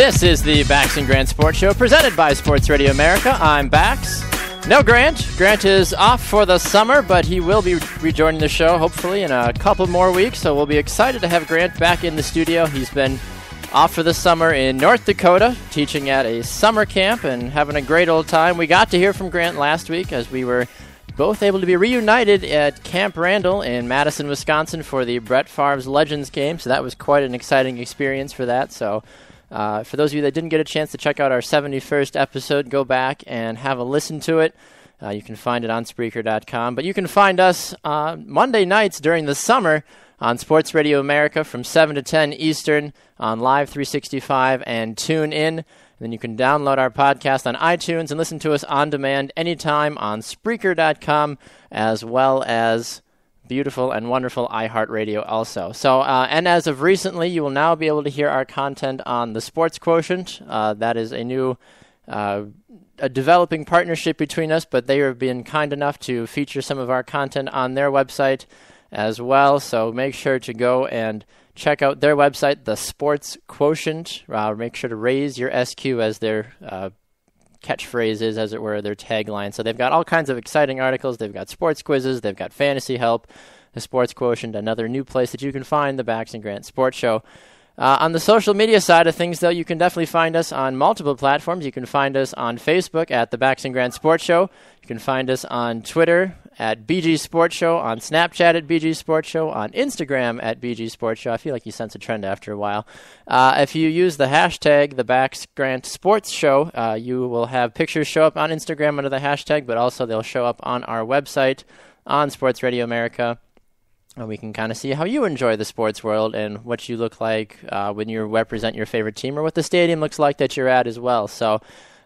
This is the Bax and Grant Sports Show presented by Sports Radio America. I'm Bax. No Grant. Grant is off for the summer, but he will be rejoining the show hopefully in a couple more weeks, so we'll be excited to have Grant back in the studio. He's been off for the summer in North Dakota, teaching at a summer camp and having a great old time. We got to hear from Grant last week as we were both able to be reunited at Camp Randall in Madison, Wisconsin for the Brett Favre's Legends game, so that was quite an exciting experience for that. So for those of you that didn't get a chance to check out our 71st episode, go back and have a listen to it. You can find it on Spreaker.com. But you can find us Monday nights during the summer on Sports Radio America from 7 to 10 Eastern on Live 365 and TuneIn. And then you can download our podcast on iTunes and listen to us on demand anytime on Spreaker.com, as well as beautiful and wonderful iHeartRadio also. So, and as of recently, you will now be able to hear our content on the Sports Quotient. That is a new a developing partnership between us, but they have been kind enough to feature some of our content on their website as well. So make sure to go and check out their website, the Sports Quotient. Make sure to raise your SQ as their catchphrase is, as it were, their tagline. So they've got all kinds of exciting articles. They've got sports quizzes. They've got fantasy help. The Sports Quotient, another new place that you can find the Bax and Grant Sports Show. On the social media side of things, though, you can definitely find us on multiple platforms. You can find us on Facebook at the Bax and Grant Sports Show. You can find us on Twitter at BG Sports Show, on Snapchat at BG Sports Show, on Instagram at BG Sports Show. I feel like you sense a trend after a while. If you use the hashtag, the Bax Grant Sports Show, you will have pictures show up on Instagram under the hashtag, but also they'll show up on our website on Sports Radio America. And we can kind of see how you enjoy the sports world and what you look like when you represent your favorite team, or what the stadium looks like that you're at as well. So,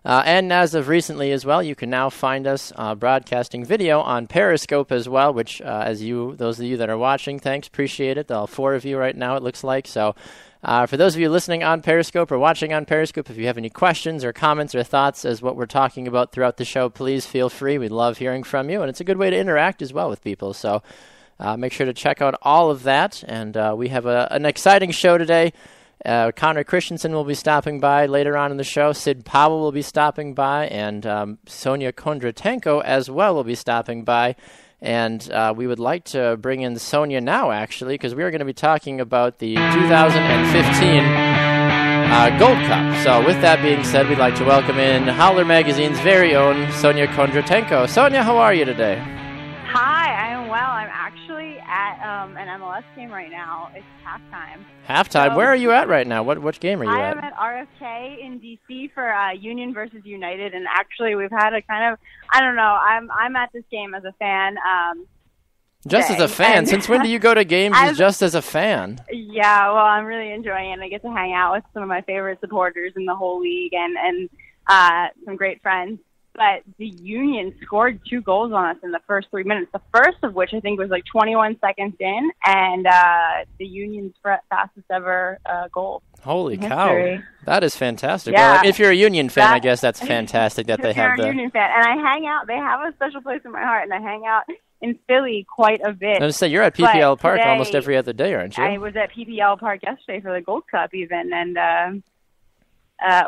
and as of recently as well, you can now find us broadcasting video on Periscope as well, which those of you that are watching, thanks, appreciate it. All four of you right now, it looks like. So for those of you listening on Periscope or watching on Periscope, if you have any questions or comments or thoughts as what we're talking about throughout the show, please feel free. We'd love hearing from you, and it's a good way to interact as well with people. So make sure to check out all of that. And we have an exciting show today. Connor Christensen will be stopping by later on in the show. Sid Powell will be stopping by. And Sonia Kondratenko as well will be stopping by. And we would like to bring in Sonia now, actually, because we are going to be talking about the 2015 Gold Cup. So with that being said, we'd like to welcome in Howler Magazine's very own Sonia Kondratenko. Sonia, how are you today? Hi, I am well. I'm actually at an MLS game right now. It's halftime. Halftime? So, where are you at right now? What game are you at? I am at RFK in D.C. for Union versus United, and actually we've had a kind of, I don't know, I'm at this game as a fan. Just as a fan? Since when do you go to games just as a fan? Yeah, well, I'm really enjoying it. I get to hang out with some of my favorite supporters in the whole league and some great friends. But the Union scored 2 goals on us in the first 3 minutes, the first of which I think was like 21 seconds in, and the Union's fastest ever goal. Holy cow. History. That is fantastic. Yeah. Well, if you're a Union fan, I guess that's fantastic that they have If you're a Union fan, and I hang out, they have a special place in my heart, and I hang out in Philly quite a bit. I was saying, you're at PPL Park almost every other day, aren't you? I was at PPL Park yesterday for the Gold Cup even, and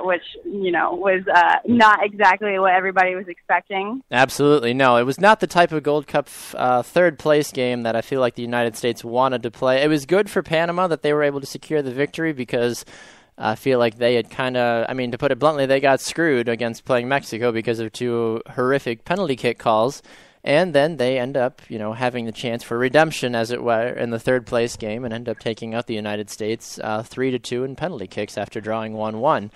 which, was not exactly what everybody was expecting. Absolutely. No, it was not the type of Gold Cup third-place game that I feel like the United States wanted to play. It was good for Panama that they were able to secure the victory because I feel like they had to put it bluntly, they got screwed against playing Mexico because of 2 horrific penalty kick calls. And then they end up, having the chance for redemption, as it were, in the third-place game, and end up taking out the United States 3-2 in penalty kicks after drawing 1-1.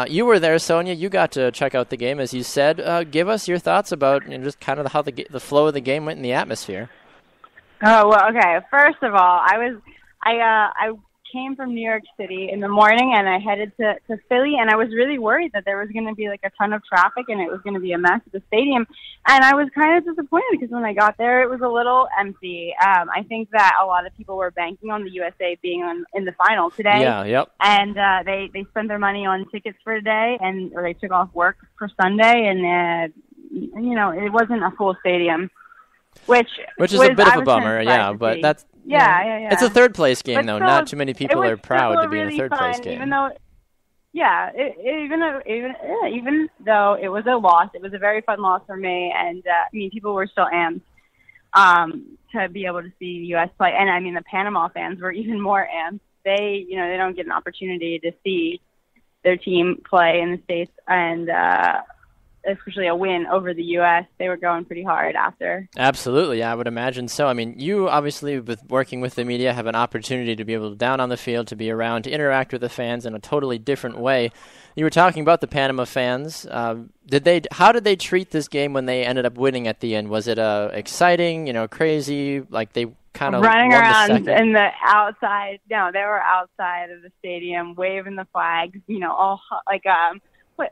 You were there, Sonia. You got to check out the game, as you said. Give us your thoughts about just kind of how the flow of the game went in the atmosphere. Oh, well, okay. First of all, I came from New York City in the morning, and I headed to Philly, and I was really worried that there was going to be like a ton of traffic and it was going to be a mess at the stadium. And I was kind of disappointed because when I got there, it was a little empty. I think that a lot of people were banking on the USA being in the final today. Yeah, yep. And they spent their money on tickets for today, or they took off work for Sunday, and it wasn't a full stadium, which is a bit of a bummer. Yeah, but that's. Yeah. It's a third-place game, but though. Still, not too many people are proud to be really in a third-place fun, game. Even though Yeah, even though it was a loss, it was a very fun loss for me, and I mean, people were still amped to be able to see the U.S. play, and I mean, the Panama fans were even more amped. They don't get an opportunity to see their team play in the States, and especially a win over the U.S. They were going pretty hard after. Absolutely, I would imagine so. I mean, you obviously, with working with the media, have an opportunity to be able to down on the field, to be around, to interact with the fans in a totally different way. You were talking about the Panama fans. How did they treat this game when they ended up winning at the end? Was it exciting, crazy, like they kind of running won around the second? in the outside? No, they were outside of the stadium, waving the flags. All like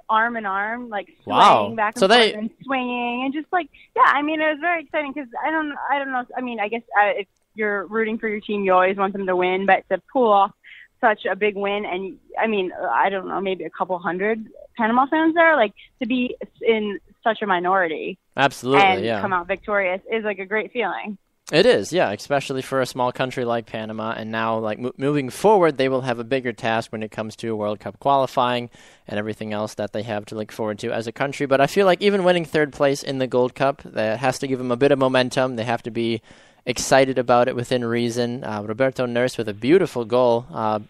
arm in arm, like swaying back and forth and swinging, and just like, yeah, I mean, it was very exciting because I don't know. I mean, I guess if you're rooting for your team, you always want them to win, but to pull off such a big win, and I mean, I don't know, maybe a couple hundred Panama fans there, like to be in such a minority, absolutely, and come out victorious is like a great feeling. It is, yeah, especially for a small country like Panama. And now, like moving forward, they will have a bigger task when it comes to World Cup qualifying and everything else that they have to look forward to as a country. But I feel like even winning third place in the Gold Cup, that has to give them a bit of momentum. They have to be excited about it within reason. Roberto Nurse with a beautiful goal,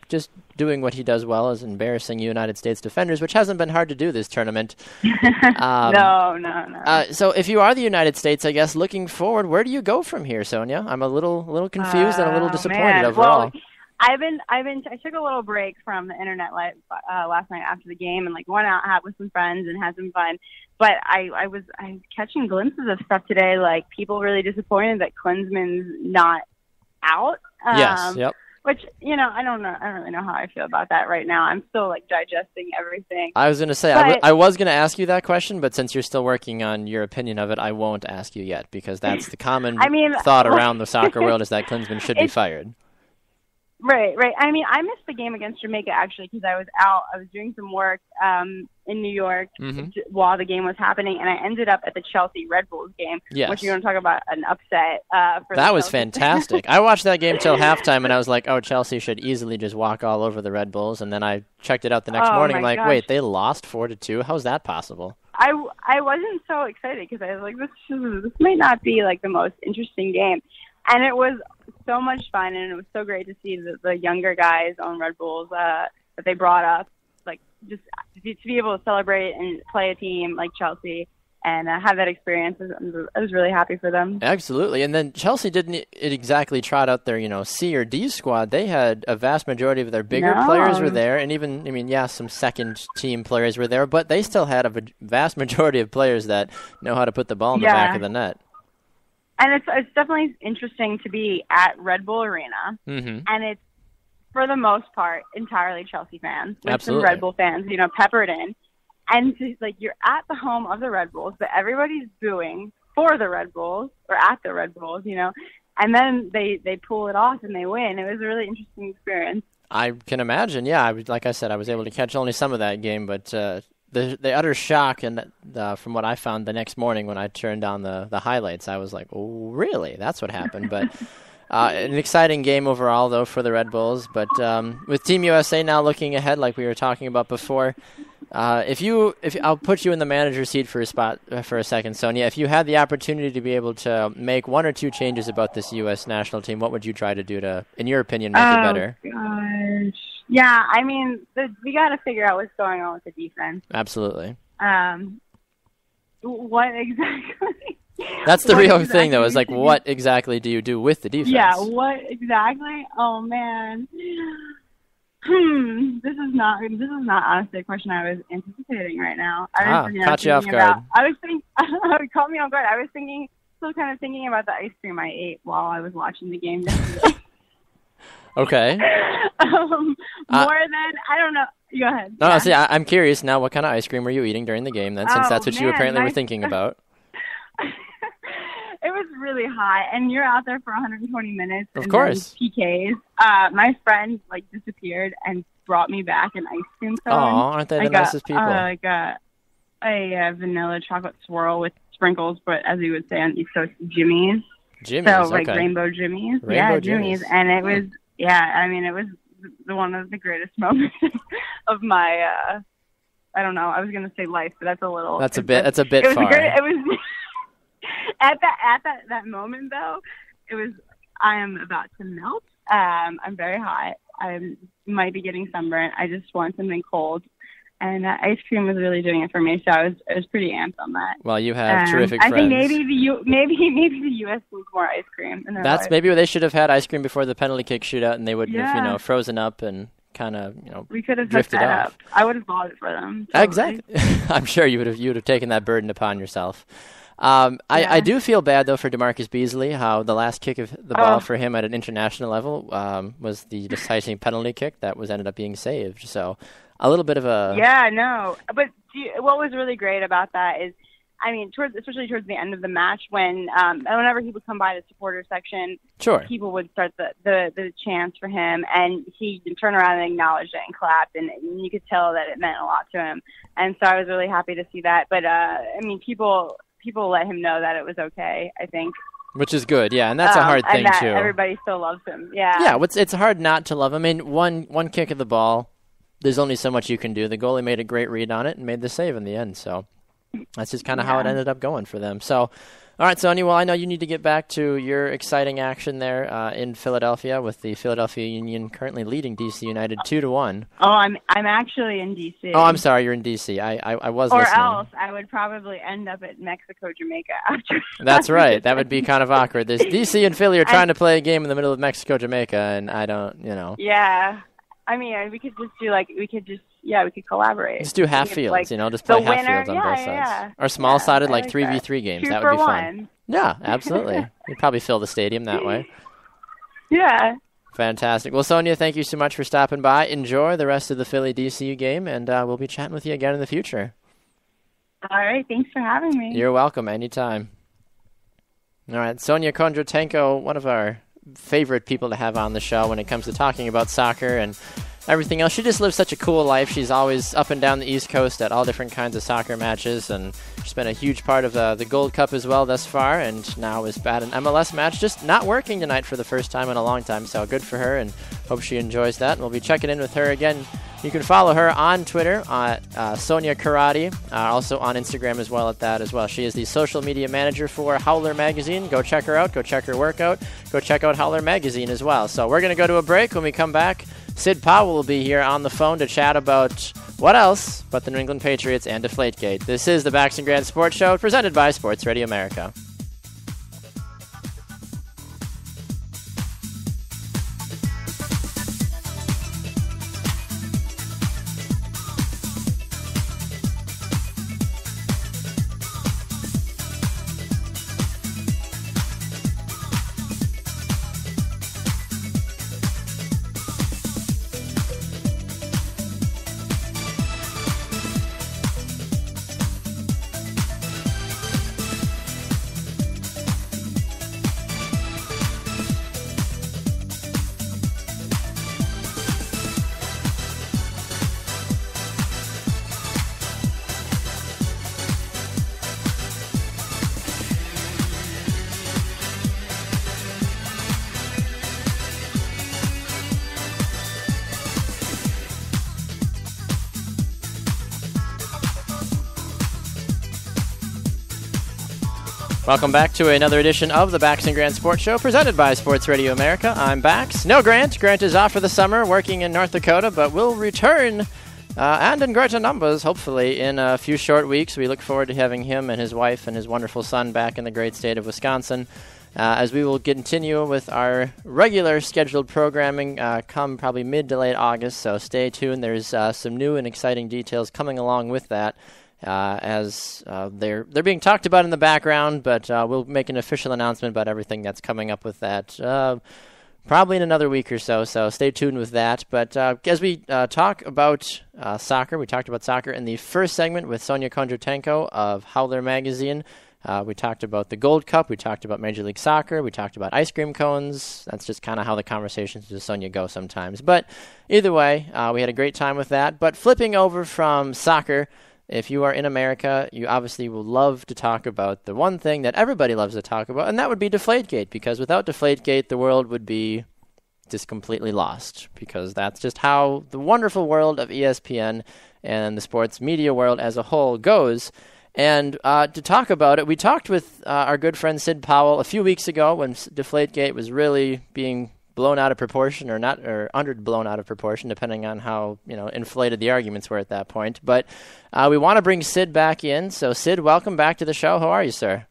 just doing what he does well, is embarrassing United States defenders, which hasn't been hard to do this tournament. No. So if you are the United States, I guess, looking forward, where do you go from here, Sonia? I'm a little confused and a little disappointed overall. Well, I took a little break from the internet last night after the game, and like went out with some friends and had some fun. But I was catching glimpses of stuff today, like people really disappointed that Klinsmann's not out. Yes, yep. Which, I don't know. I don't really know how I feel about that right now. I'm still like digesting everything. I was going to say, I was going to ask you that question, but since you're still working on your opinion of it, I won't ask you yet, because that's the common thought around the soccer world, is that Klinsmann should be fired. Right. I mean, I missed the game against Jamaica, actually, because I was out. I was doing some work in New York while the game was happening, and I ended up at the Chelsea Red Bulls game, which you want to talk about an upset. That was fantastic. I watched that game till halftime, and I was like, oh, Chelsea should easily just walk all over the Red Bulls, and then I checked it out the next morning. I'm like, wait, they lost 4-2? How's that possible? I wasn't so excited, because I was like, this might not be like the most interesting game. And it was so much fun, and it was so great to see the younger guys on Red Bulls that they brought up, like just to be able to celebrate and play a team like Chelsea and have that experience. I was really happy for them. Absolutely. And then Chelsea didn't exactly trot out their, C or D squad. They had a vast majority of their bigger players were there, and even, some second-team players were there, but they still had a vast majority of players that know how to put the ball in the back of the net. And it's definitely interesting to be at Red Bull Arena, and it's, for the most part, entirely Chelsea fans, with some Red Bull fans, peppered in. And it's like, you're at the home of the Red Bulls, but everybody's booing for the Red Bulls, or at the Red Bulls, and then they pull it off and they win. It was a really interesting experience. I can imagine, yeah. Like I said, I was able to catch only some of that game, but the utter shock, and from what I found the next morning when I turned on the highlights, I was like, oh, really? That's what happened. But an exciting game overall, though, for the Red Bulls. But with Team USA now looking ahead, like we were talking about before, if I'll put you in the manager's seat for a second, Sonia. If you had the opportunity to be able to make one or two changes about this U.S. national team, what would you try to do to, in your opinion, make it better? Gosh. Yeah, I mean, we got to figure out what's going on with the defense. Absolutely. What exactly? That's the real thing, though, is like, what exactly do you do with the defense? Yeah, what exactly? Oh, man. This is not honestly a question I was anticipating right now. Caught you off guard. It caught me off guard. I was still kind of thinking about the ice cream I ate while I was watching the game yesterday. Okay. More than, I don't know. Go ahead. No, yeah. See, I'm curious now, what kind of ice cream were you eating during the game then, since that's what you apparently were thinking about? It was really hot, and you're out there for 120 minutes. Of course. PKs. My friend, disappeared and brought me back an ice cream cone. Oh, aren't they the nicest people? Like a vanilla chocolate swirl with sprinkles, but as we would say on East Coast, Jimmies. Jimmies, so, rainbow Jimmies. Jimmies. And it was, it was one of the greatest moments of my. I don't know. I was gonna say life, but that's a little. That's a bit it was far. It was at that moment though. It was. I am about to melt. I'm very hot. I might be getting sunburnt. I just want something cold. And ice cream was really doing it for me, so I was pretty amped on that. Well, you have terrific friends. I think maybe the U.S. needs more ice cream. That's maybe they should have had ice cream before the penalty kick shootout, and they would have frozen up and kind of we could have drifted that off. up. I would have bought it for them. Totally. Exactly. I'm sure you would have taken that burden upon yourself. I do feel bad though for DeMarcus Beasley. How the last kick of the ball for him at an international level was the decisive penalty kick that ended up being saved. So. A little bit of a... Yeah, no. But what was really great about that is, I mean, especially towards the end of the match, whenever he would come by the supporter section, people would start the chants for him, and he'd turn around and acknowledge it and clap, and you could tell that it meant a lot to him. And so I was really happy to see that. But, I mean, people let him know that it was okay, I think. Which is good, yeah, and that's a hard thing, too. Everybody still loves him, yeah. Yeah, it's hard not to love him. I mean, one kick of the ball... There's only so much you can do. The goalie made a great read on it and made the save in the end. So that's just kind of how it ended up going for them. So, all right, Sonia, well, I know you need to get back to your exciting action there in Philadelphia with the Philadelphia Union currently leading D.C. United 2-1. Oh, I'm actually in D.C. Oh, I'm sorry, you're in D.C. I was or listening. Or else I would probably end up at Mexico, Jamaica after. That's right. That would be kind of awkward. There's D.C. and Philly are trying to play a game in the middle of Mexico, Jamaica, and I don't, Yeah. I mean, we could just we could collaborate. Just do half fields, just play half fields on both sides. Yeah. Or small-sided, like 3v3 games. Two that would be fun. One. Yeah, absolutely. You'd probably fill the stadium that way. Yeah. Fantastic. Well, Sonia, thank you so much for stopping by. Enjoy the rest of the Philly-DC game, and we'll be chatting with you again in the future. All right. Thanks for having me. You're welcome. Anytime. All right. Sonia Kondratenko, one of our favorite people to have on the show when it comes to talking about soccer and everything else. She just lives such a cool life. She's always up and down the East Coast at all different kinds of soccer matches, and she's been a huge part of the Gold Cup as well thus far, and now is at an MLS match, just not working tonight for the first time in a long time, so good for her, and hope she enjoys that, and we'll be checking in with her again. You can follow her on Twitter at Sonia Karate, also on Instagram as well at that as well. She is the social media manager for Howler Magazine. Go check her out. Go check her workout. Go check out Howler Magazine as well. So we're going to go to a break. When we come back, Sid Powell will be here on the phone to chat about what else but the New England Patriots and Deflategate. This is the Bax and Grant Sports Show presented by Sports Radio America. Welcome back to another edition of the Bax and Grant Sports Show, presented by Sports Radio America. I'm Bax. No Grant. Grant is off for the summer, working in North Dakota, but will return, and in greater numbers, hopefully, in a few short weeks. We look forward to having him and his wife and his wonderful son back in the great state of Wisconsin, as we will continue with our regular scheduled programming come probably mid to late August, so stay tuned. There's some new and exciting details coming along with that. As they're being talked about in the background, but we'll make an official announcement about everything that's coming up with that probably in another week or so, so stay tuned with that. But as we talk about soccer, we talked about soccer in the first segment with Sonia Kondratenko of Howler Magazine. We talked about the Gold Cup, we talked about Major League Soccer, we talked about ice cream cones. That's just kind of how the conversations with Sonia go sometimes. But either way, we had a great time with that. But flipping over from soccer, if you are in America, you obviously will love to talk about the one thing that everybody loves to talk about, and that would be Deflategate, because without Deflategate, the world would be just completely lost, because that's just how the wonderful world of ESPN and the sports media world as a whole goes. And to talk about it, we talked with our good friend Sid Powell a few weeks ago when Deflategate was really being blown out of proportion, or under blown out of proportion, depending on how inflated the arguments were at that point. But we want to bring Sid back in. So Sid, welcome back to the show. How are you, sir?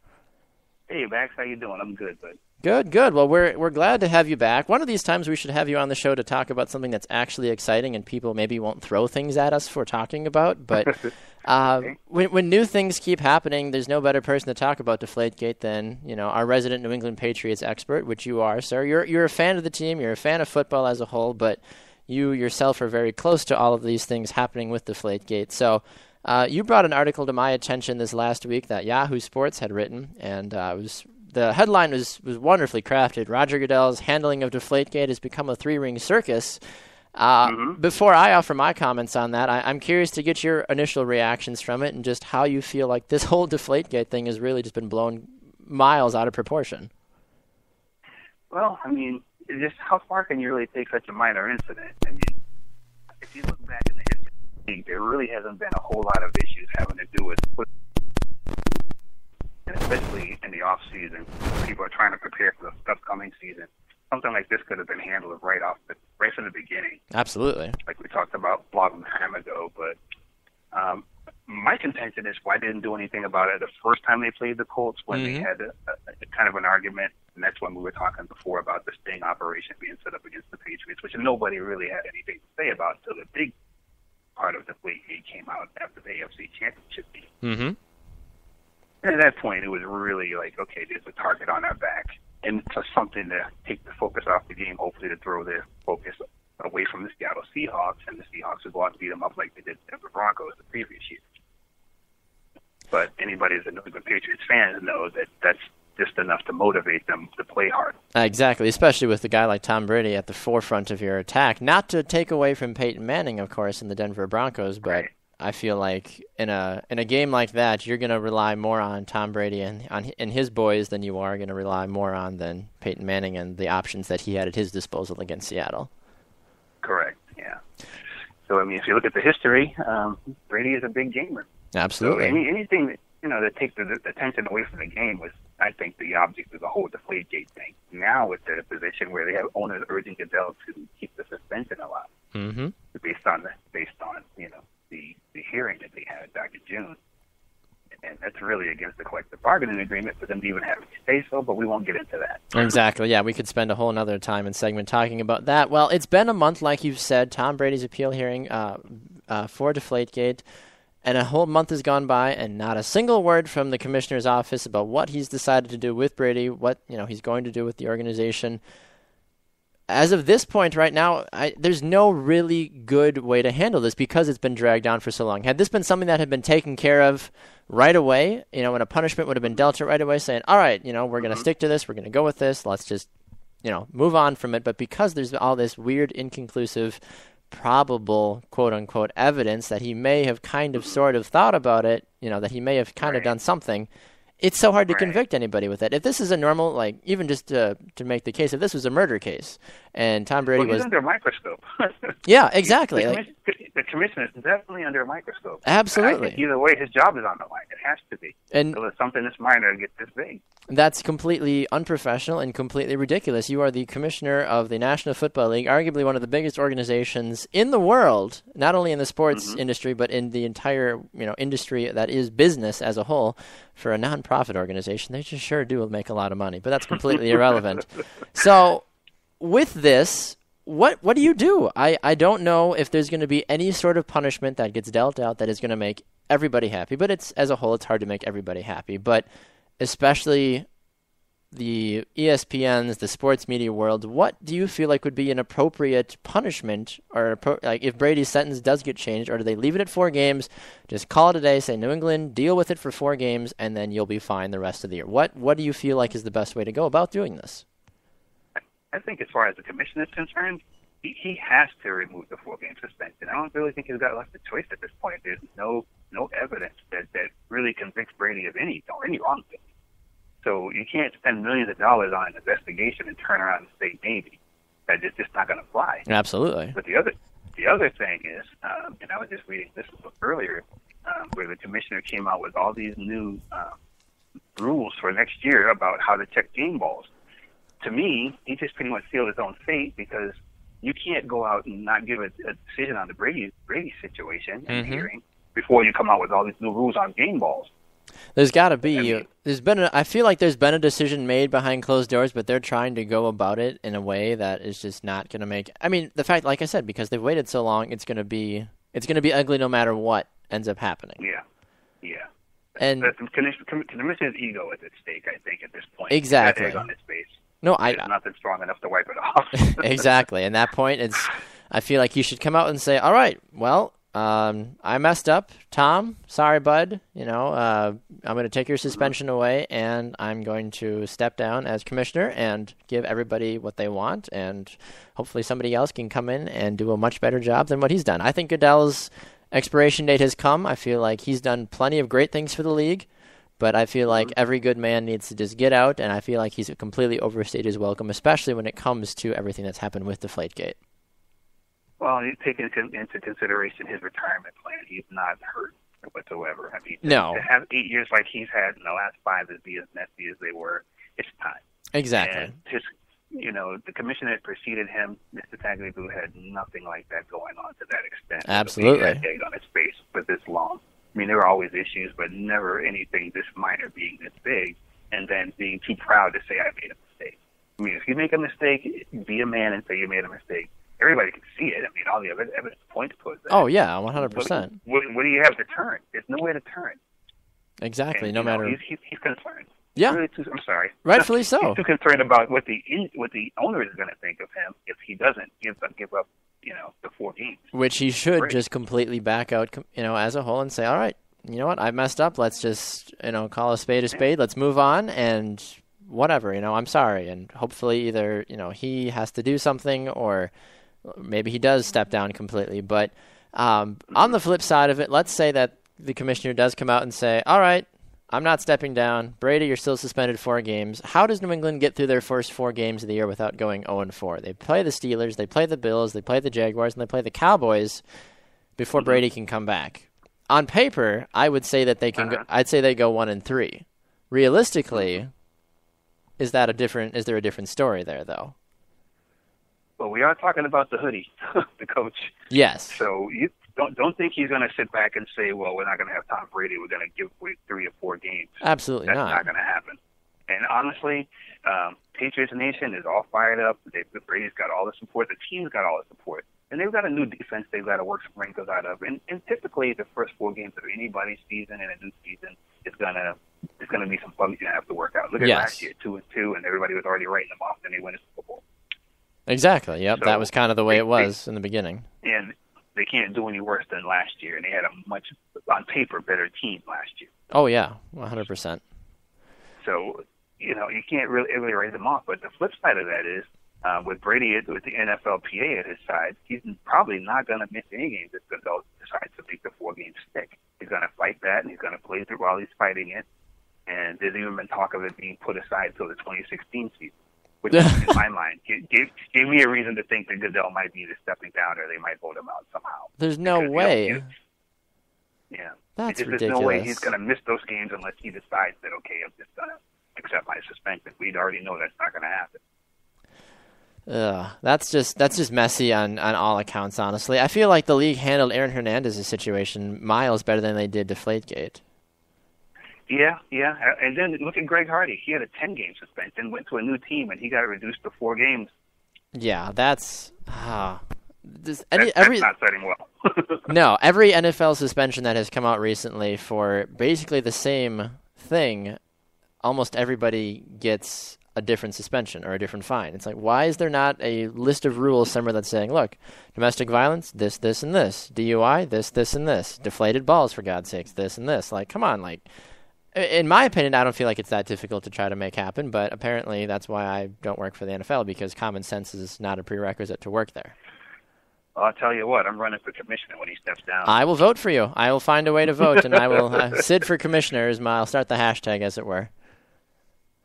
Hey, Max, how you doing? I'm good, bud. Good. Well, we're glad to have you back. One of these times we should have you on the show to talk about something that's actually exciting and people maybe won't throw things at us for talking about. But when new things keep happening, there's no better person to talk about Deflategate than our resident New England Patriots expert, which you are, sir. You're a fan of the team. You're a fan of football as a whole, but you yourself are very close to all of these things happening with Deflategate. So you brought an article to my attention this last week that Yahoo Sports had written, and the headline was wonderfully crafted. Roger Goodell's handling of Deflategate has become a three-ring circus. Before I offer my comments on that, I'm curious to get your initial reactions from it and just how you feel like this whole Deflategate thing has really just been blown miles out of proportion. Well, I mean, just how far can you really take such a minor incident? I mean, if you look back in the history of the league, there really hasn't been a whole lot of issues having to do with football. And especially in the off season, people are trying to prepare for the upcoming season. Something like this could have been handled right from the beginning. Absolutely. Like we talked about a long time ago. But my contention is why they didn't do anything about it the first time they played the Colts, when they had a kind of an argument. And that's when we were talking before about the sting operation being set up against the Patriots, which nobody really had anything to say about until the big part of the Deflategate came out after the AFC Championship game. Mm-hmm. And at that point, it was really like, okay, there's a target on our back. And just something to take the focus off the game, hopefully to throw their focus away from the Seattle Seahawks, and the Seahawks would go out and beat them up like they did the Denver Broncos the previous year. But anybody who's a New England Patriots fan knows that that's just enough to motivate them to play hard. Exactly, especially with a guy like Tom Brady at the forefront of your attack. Not to take away from Peyton Manning, of course, in the Denver Broncos, but right. I feel like in a game like that, you're going to rely more on Tom Brady and his boys than you are going to rely more on than Peyton Manning and the options that he had at his disposal against Seattle. Correct, yeah. So, I mean, if you look at the history, Brady is a big gamer. Absolutely. So anything that takes the attention away from the game was, I think, the object of the whole Deflategate thing. Now it's at a position where they have owners urging Goodell to keep the suspension alive, based on the hearing that they had back in June. And that's really against the collective bargaining agreement for them to even have to say so, but we won't get into that. Exactly, yeah. We could spend a whole other time and segment talking about that. Well, it's been a month, like you've said, Tom Brady's appeal hearing for Deflategate, and a whole month has gone by, and not a single word from the commissioner's office about what he's decided to do with Brady, what he's going to do with the organization. As of this point right now, there's no really good way to handle this because it's been dragged on for so long. Had this been something that had been taken care of right away, when a punishment would have been dealt right away, saying, all right, we're going to stick to this, we're going to go with this, let's just, move on from it. But because there's all this weird, inconclusive, probable, quote-unquote, evidence that he may have kind of sort of thought about it, that he may have kind of done something, it's so hard to convict anybody with it. If this is a normal, even just to make the case, if this was a murder case and Tom Brady was under a microscope. Yeah, exactly. The commissioner is definitely under a microscope. Absolutely. I think either way, his job is on the line. It has to be. And so it's something this minor to get this big. That's completely unprofessional and completely ridiculous. You are the commissioner of the National Football League, arguably one of the biggest organizations in the world, not only in the sports industry, but in the entire industry that is business as a whole. For a nonprofit organization, they just sure do make a lot of money, but that's completely irrelevant. So with this, what do you do? I don't know if there's going to be any sort of punishment that gets dealt out that is going to make everybody happy, but as a whole, it's hard to make everybody happy. But especially the ESPNs, the sports media world, what do you feel like would be an appropriate punishment, or if Brady's sentence does get changed, or do they leave it at 4 games, just call it a day, say New England, deal with it for 4 games, and then you'll be fine the rest of the year? What do you feel like is the best way to go about doing this? I think as far as the commission is concerned, he has to remove the 4-game suspension. I don't really think he's got left a choice at this point. There's no evidence that really convicts Brady of any wrongdoing. So you can't spend millions of dollars on an investigation and turn around and say maybe. That it's just not going to fly. Absolutely. But the other thing is, and I was just reading this earlier, where the commissioner came out with all these new rules for next year about how to check game balls. To me, he just pretty much sealed his own fate, because you can't go out and not give a decision on the Brady situation and hearing before you come out with all these new rules on game balls. There's got to be. I feel like there's been a decision made behind closed doors, but they're trying to go about it in a way that is just not going to make. I mean, the fact, like I said, because they've waited so long, it's going to be ugly no matter what ends up happening. Yeah. And the commissioner's ego is at stake, I think, at this point. Exactly. That egg on his face. No, There's nothing strong enough to wipe it off. Exactly. And that point, I feel like you should come out and say, all right, well, I messed up. Tom, sorry, bud. I'm going to take your suspension away, and I'm going to step down as commissioner and give everybody what they want, and hopefully somebody else can come in and do a much better job than what he's done. I think Goodell's expiration date has come. I feel like he's done plenty of great things for the league, but I feel like every good man needs to just get out, and I feel like he's completely overstayed his welcome, especially when it comes to everything that's happened with Deflategate. Well, you take into consideration his retirement plan. He's not hurt whatsoever. I mean, no. To have 8 years like he's had in the last 5 to be as messy as they were, it's time. Exactly. And the commissioner that preceded him, Mr. Tagliabue, had nothing like that going on to that extent. Absolutely. That egg on his face for this long. I mean, there were always issues, but never anything this minor being this big, and then being too proud to say, I made a mistake. I mean, if you make a mistake, be a man and say you made a mistake. Everybody can see it. I mean, all the evidence points towards that. Oh, yeah, 100%. What do you have to turn? There's no way to turn. Exactly, And, no matter. He's concerned. Yeah. Really I'm sorry. Rightfully so. He's too concerned about what the owner is going to think of him if he doesn't give up, the 4 games. Which he should just completely back out, as a whole and say, all right, you know what, I messed up. Let's just, call a spade a spade. Let's move on and whatever, I'm sorry. And hopefully either, he has to do something or maybe he does step down completely. But on the flip side of it, let's say that the commissioner does come out and say, all right, I'm not stepping down. Brady, you're still suspended 4 games. How does New England get through their first 4 games of the year without going 0-4? They play the Steelers, they play the Bills, they play the Jaguars, and they play the Cowboys before Brady can come back. On paper, I would say that they can. I'd say they go 1-3. Realistically, is there a different story there, though? Well, we are talking about the hoodie, the coach. Yes. So you don't think he's going to sit back and say, "Well, we're not going to have Tom Brady. We're going to give away 3 or 4 games." Absolutely That's not. not going to happen. And honestly, Patriots Nation is all fired up. Brady's got all the support. The team's got all the support. And they've got a new defense they've got to work some wrinkles out of. And typically, the first 4 games of anybody's season in a new season is gonna be some bugs you have to work out. Look at last year, 2-2, and everybody was already writing them off. Then they win a Super Bowl. Exactly. Yep. So that was kind of the way it was in the beginning. And they can't do any worse than last year. And they had a much, on paper, better team last year. Oh yeah, 100%. So you can't really write them off. But the flip side of that is, with Brady, with the NFLPA at his side, he's probably not going to miss any games if Goodell decides to make the 4 games stick. He's going to fight that, and he's going to play through while he's fighting it. And there's even been talk of it being put aside until the 2016 season, which, in my mind, gave me a reason to think that Goodell might be either stepping down or they might vote him out somehow. There's no way. Yeah. That's ridiculous. There's no way he's going to miss those games unless he decides that, okay, I'm just going to accept my suspension. We'd already know that's not going to happen. That's just messy on all accounts, honestly. I feel like the league handled Aaron Hernandez's situation miles better than they did Deflategate. Yeah. And then look at Greg Hardy. He had a 10-game suspension, went to a new team, and he got reduced to 4 games. Yeah, that's not setting well. No, every NFL suspension that has come out recently for basically the same thing, almost everybody gets a different suspension or a different fine. It's like, why is there not a list of rules somewhere that's saying, look, domestic violence, this, and this. DUI, this, and this. Deflated balls, for God's sakes, this and this. Like, come on, like, in my opinion, I don't feel like it's that difficult to try to make happen, but apparently that's why I don't work for the NFL, because common sense is not a prerequisite to work there. Well, I'll tell you what, I'm running for commissioner when he steps down. I will vote for you. I will find a way to vote, and I will Sid for commissioner. I'll start the hashtag, as it were.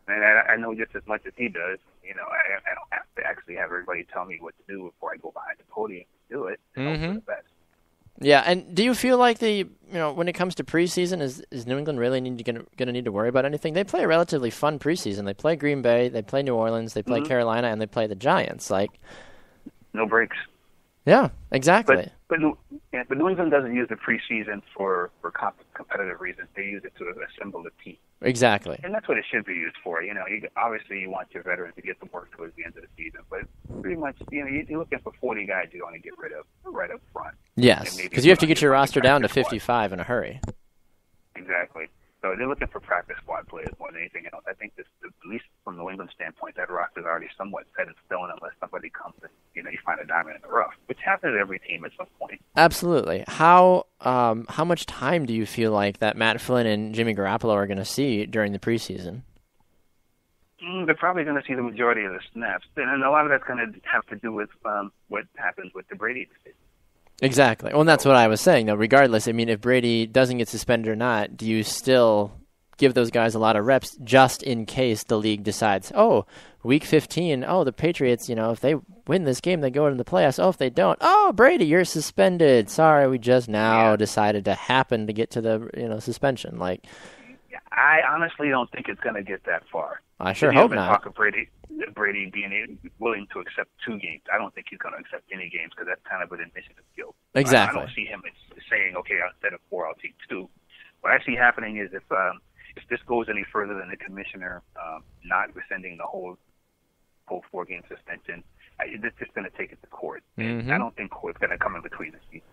And I know just as much as he does. You know, I don't have to actually have everybody tell me what to do before I go behind the podium to do it. Mm-hmm. The best. Yeah, and do you feel like when it comes to preseason, is New England really going to need to worry about anything? They play a relatively fun preseason. They play Green Bay, they play New Orleans, they play Carolina, and they play the Giants. Like, no breaks. Yeah, exactly. But New England doesn't use the preseason for competitive reasons. They use it to assemble the team. Exactly. And that's what it should be used for. You know, obviously you want your veterans to get to work towards the end of the season, but pretty much, you're looking for 40 guys you want to get rid of right up front. Yes, because you have to get your roster down to 55 in a hurry. Exactly. So they're looking for practice squad players more than anything else. I think this, at least from the New England standpoint, that roster is already somewhat set in stone unless somebody comes and, you find a diamond in the rough, which happens to every team at some point. Absolutely. How much time do you feel like that Matt Flynn and Jimmy Garoppolo are going to see during the preseason? They're probably going to see the majority of the snaps, and a lot of that's going to have to do with what happens with the Brady decision. Exactly. Well, and that's what I was saying, though. Regardless, I mean, if Brady doesn't get suspended or not, do you still give those guys a lot of reps just in case the league decides, week 15, the Patriots, if they win this game, they go into the playoffs. If they don't, Brady, you're suspended. Sorry, we just now decided to happen to get to the, suspension. Like, I honestly don't think it's going to get that far. I sure hope not. Talk of Brady being willing to accept 2 games. I don't think he's going to accept any games because that's kind of an admission of guilt. Exactly. I don't see him saying, okay, instead of 4, I'll take 2. What I see happening is if this goes any further than the commissioner not rescinding the whole 4-game suspension, it's just going to take it to court. And I don't think court's going to come in between the season.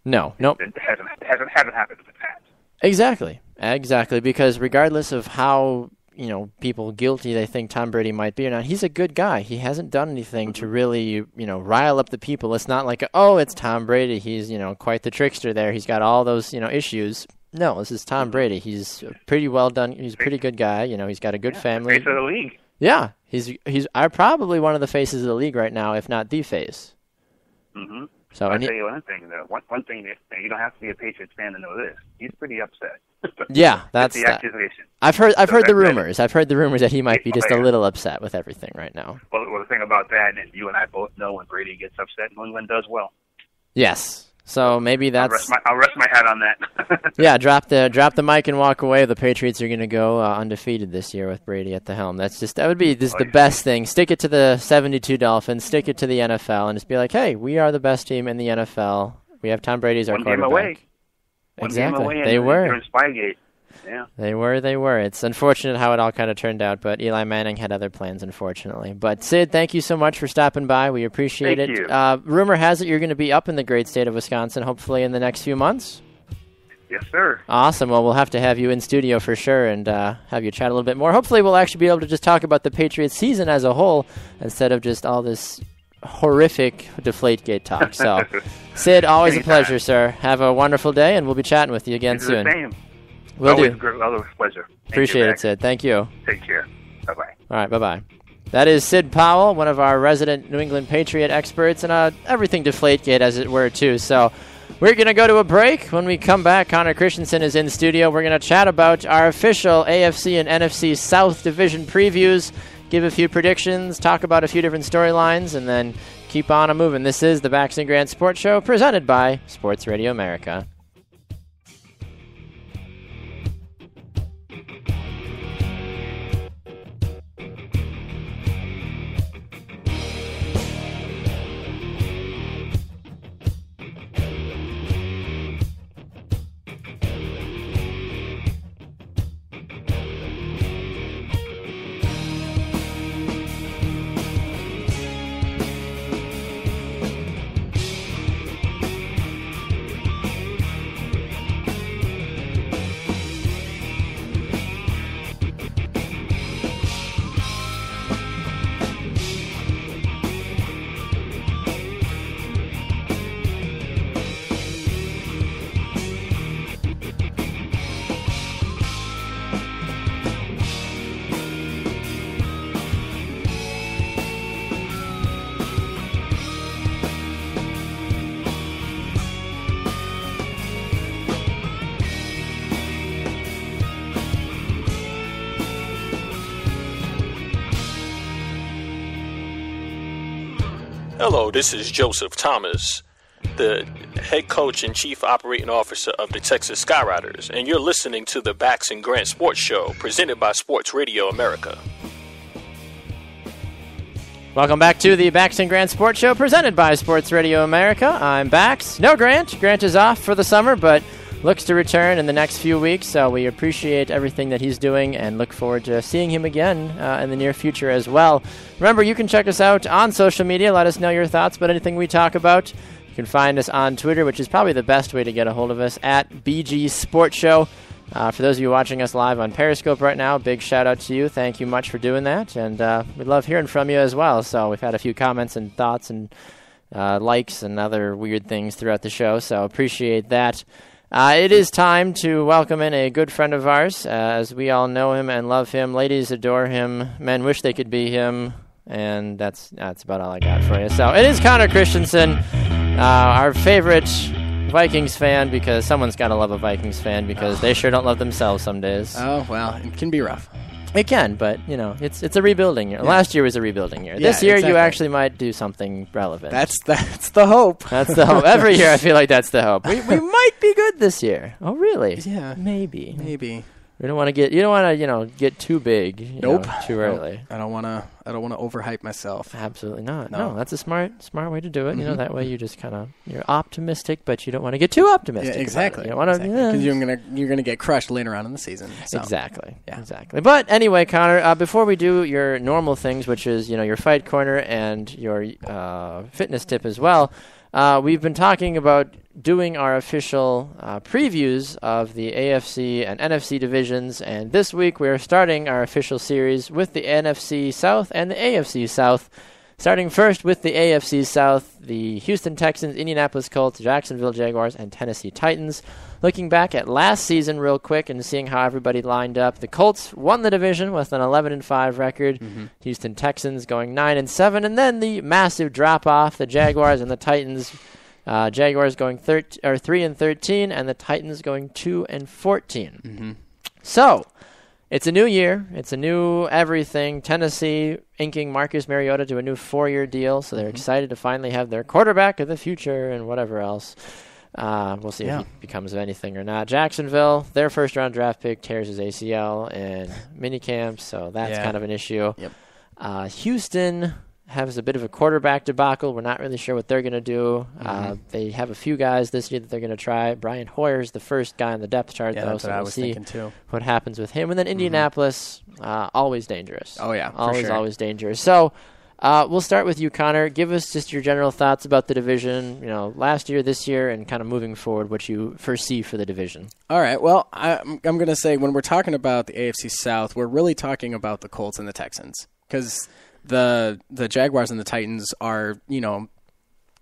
No. It hasn't happened in the past. Exactly, because regardless of how people guilty they think Tom Brady might be or not, he's a good guy. He hasn't done anything to really, rile up the people. It's not like, it's Tom Brady. He's, quite the trickster there. He's got all those, issues. No, this is Tom Brady. He's pretty well done. He's a pretty good guy. He's got a good family. Face of the league. Yeah, he's probably one of the faces of the league right now, if not the face. Mm-hmm. So I'll tell you one thing, though. One thing that you don't have to be a Patriots fan to know this. He's pretty upset. Yeah, that's the accusation. I've heard the rumors. I've heard the rumors that he might be just a little upset with everything right now. Well, the thing about that, and you and I both know, when Brady gets upset, New England does well. Yes. So maybe that's. I'll rest my hat on that. Yeah, drop the mic and walk away. The Patriots are going to go undefeated this year with Brady at the helm. That would be the best thing. Stick it to the 72 Dolphins. Stick it to the NFL, and just be like, hey, we are the best team in the NFL. We have Tom Brady as our quarterback. Game away. Exactly. One game away. They were. They're in Spygate. Yeah. They were. It's unfortunate how it all kind of turned out, but Eli Manning had other plans, unfortunately. But, Sid, thank you so much for stopping by. We appreciate it. Thank you. Rumor has it you're going to be up in the great state of Wisconsin, hopefully in the next few months. Yes, sir. Awesome. Well, we'll have to have you in studio for sure and have you chat a little bit more. Hopefully we'll actually be able to just talk about the Patriots season as a whole instead of just all this horrific Deflategate talk. So, Sid, always a pleasure, sir. Have a wonderful day, and we'll be chatting with you again soon. The same. Will do. Always a pleasure. Appreciate it, Sid. Thank you. Take care. Bye-bye. All right, bye-bye. That is Sid Powell, one of our resident New England Patriot experts, and everything Deflategate, as it were, too. So we're going to go to a break. When we come back, Connor Christensen is in studio. We're going to chat about our official AFC and NFC South division previews, give a few predictions, talk about a few different storylines, and then keep on moving. This is the Bax and Grant Sports Show, presented by Sports Radio America. Hello, this is Joseph Thomas, the head coach and chief operating officer of the Texas Skyriders, and you're listening to the Bax and Grant Sports Show, presented by Sports Radio America. Welcome back to the Bax and Grant Sports Show, presented by Sports Radio America. I'm Bax. No Grant. Grant is off for the summer, but looks to return in the next few weeks, so we appreciate everything that he's doing and look forward to seeing him again in the near future as well. Remember, you can check us out on social media. Let us know your thoughts about anything we talk about. You can find us on Twitter, which is probably the best way to get a hold of us, at BG Sports Show. For those of you watching us live on Periscope right now, big shout out to you. Thank you much for doing that, and we love hearing from you as well. So we've had a few comments and thoughts and likes and other weird things throughout the show, so appreciate that. It is time to welcome in a good friend of ours, as we all know him and love him. Ladies adore him. Men wish they could be him. And that's about all I got for you. So it is Connor Christensen, our favorite Vikings fan, because someone's got to love a Vikings fan because they sure don't love themselves some days. Oh, well, it can be rough. It can, but, you know, it's a rebuilding year. Yeah. Last year was a rebuilding year. This year, exactly. You actually might do something relevant. That's the hope. That's the hope. Every year I feel like that's the hope. We might be good this year. Oh, really? Yeah. Maybe. You don't want to get too big. Nope. Too early. I don't want to overhype myself. Absolutely not. No, that's a smart way to do it. Mm-hmm. That way you just you're optimistic, but you don't want to get too optimistic. Yeah, exactly. You don't want to, because you're gonna get crushed later on in the season. So. Exactly. Yeah. Exactly. But anyway, Connor, before we do your normal things, which is your fight corner and your fitness tip as well, we've been talking about doing our official previews of the AFC and NFC divisions, and this week we are starting our official series with the NFC South and the AFC South. Starting first with the AFC South, the Houston Texans, Indianapolis Colts, Jacksonville Jaguars, and Tennessee Titans. Looking back at last season real quick and seeing how everybody lined up, the Colts won the division with an 11-5 record. Mm-hmm. Houston Texans going 9-7, and then the massive drop-off, the Jaguars and the Titans. Jaguars going 3-13, and the Titans going 2-14. Mm-hmm. So, it's a new year. It's a new everything. Tennessee inking Marcus Mariota to a new 4-year deal, so they're excited to finally have their quarterback of the future and whatever else. We'll see if he becomes of anything or not. Jacksonville, their first-round draft pick tears his ACL in minicamp, so that's kind of an issue. Yep. Houston has a bit of a quarterback debacle. We're not really sure what they're going to do. They have a few guys this year that they're going to try. Brian Hoyer's the first guy on the depth chart, though, so we'll see what happens with him. And then Indianapolis, always dangerous. Oh, yeah, always dangerous. So we'll start with you, Connor. Give us just your general thoughts about the division, last year, this year, and kind of moving forward, what you foresee for the division. All right. Well, I'm going to say when we're talking about the AFC South, we're really talking about the Colts and the Texans, because the Jaguars and the Titans are,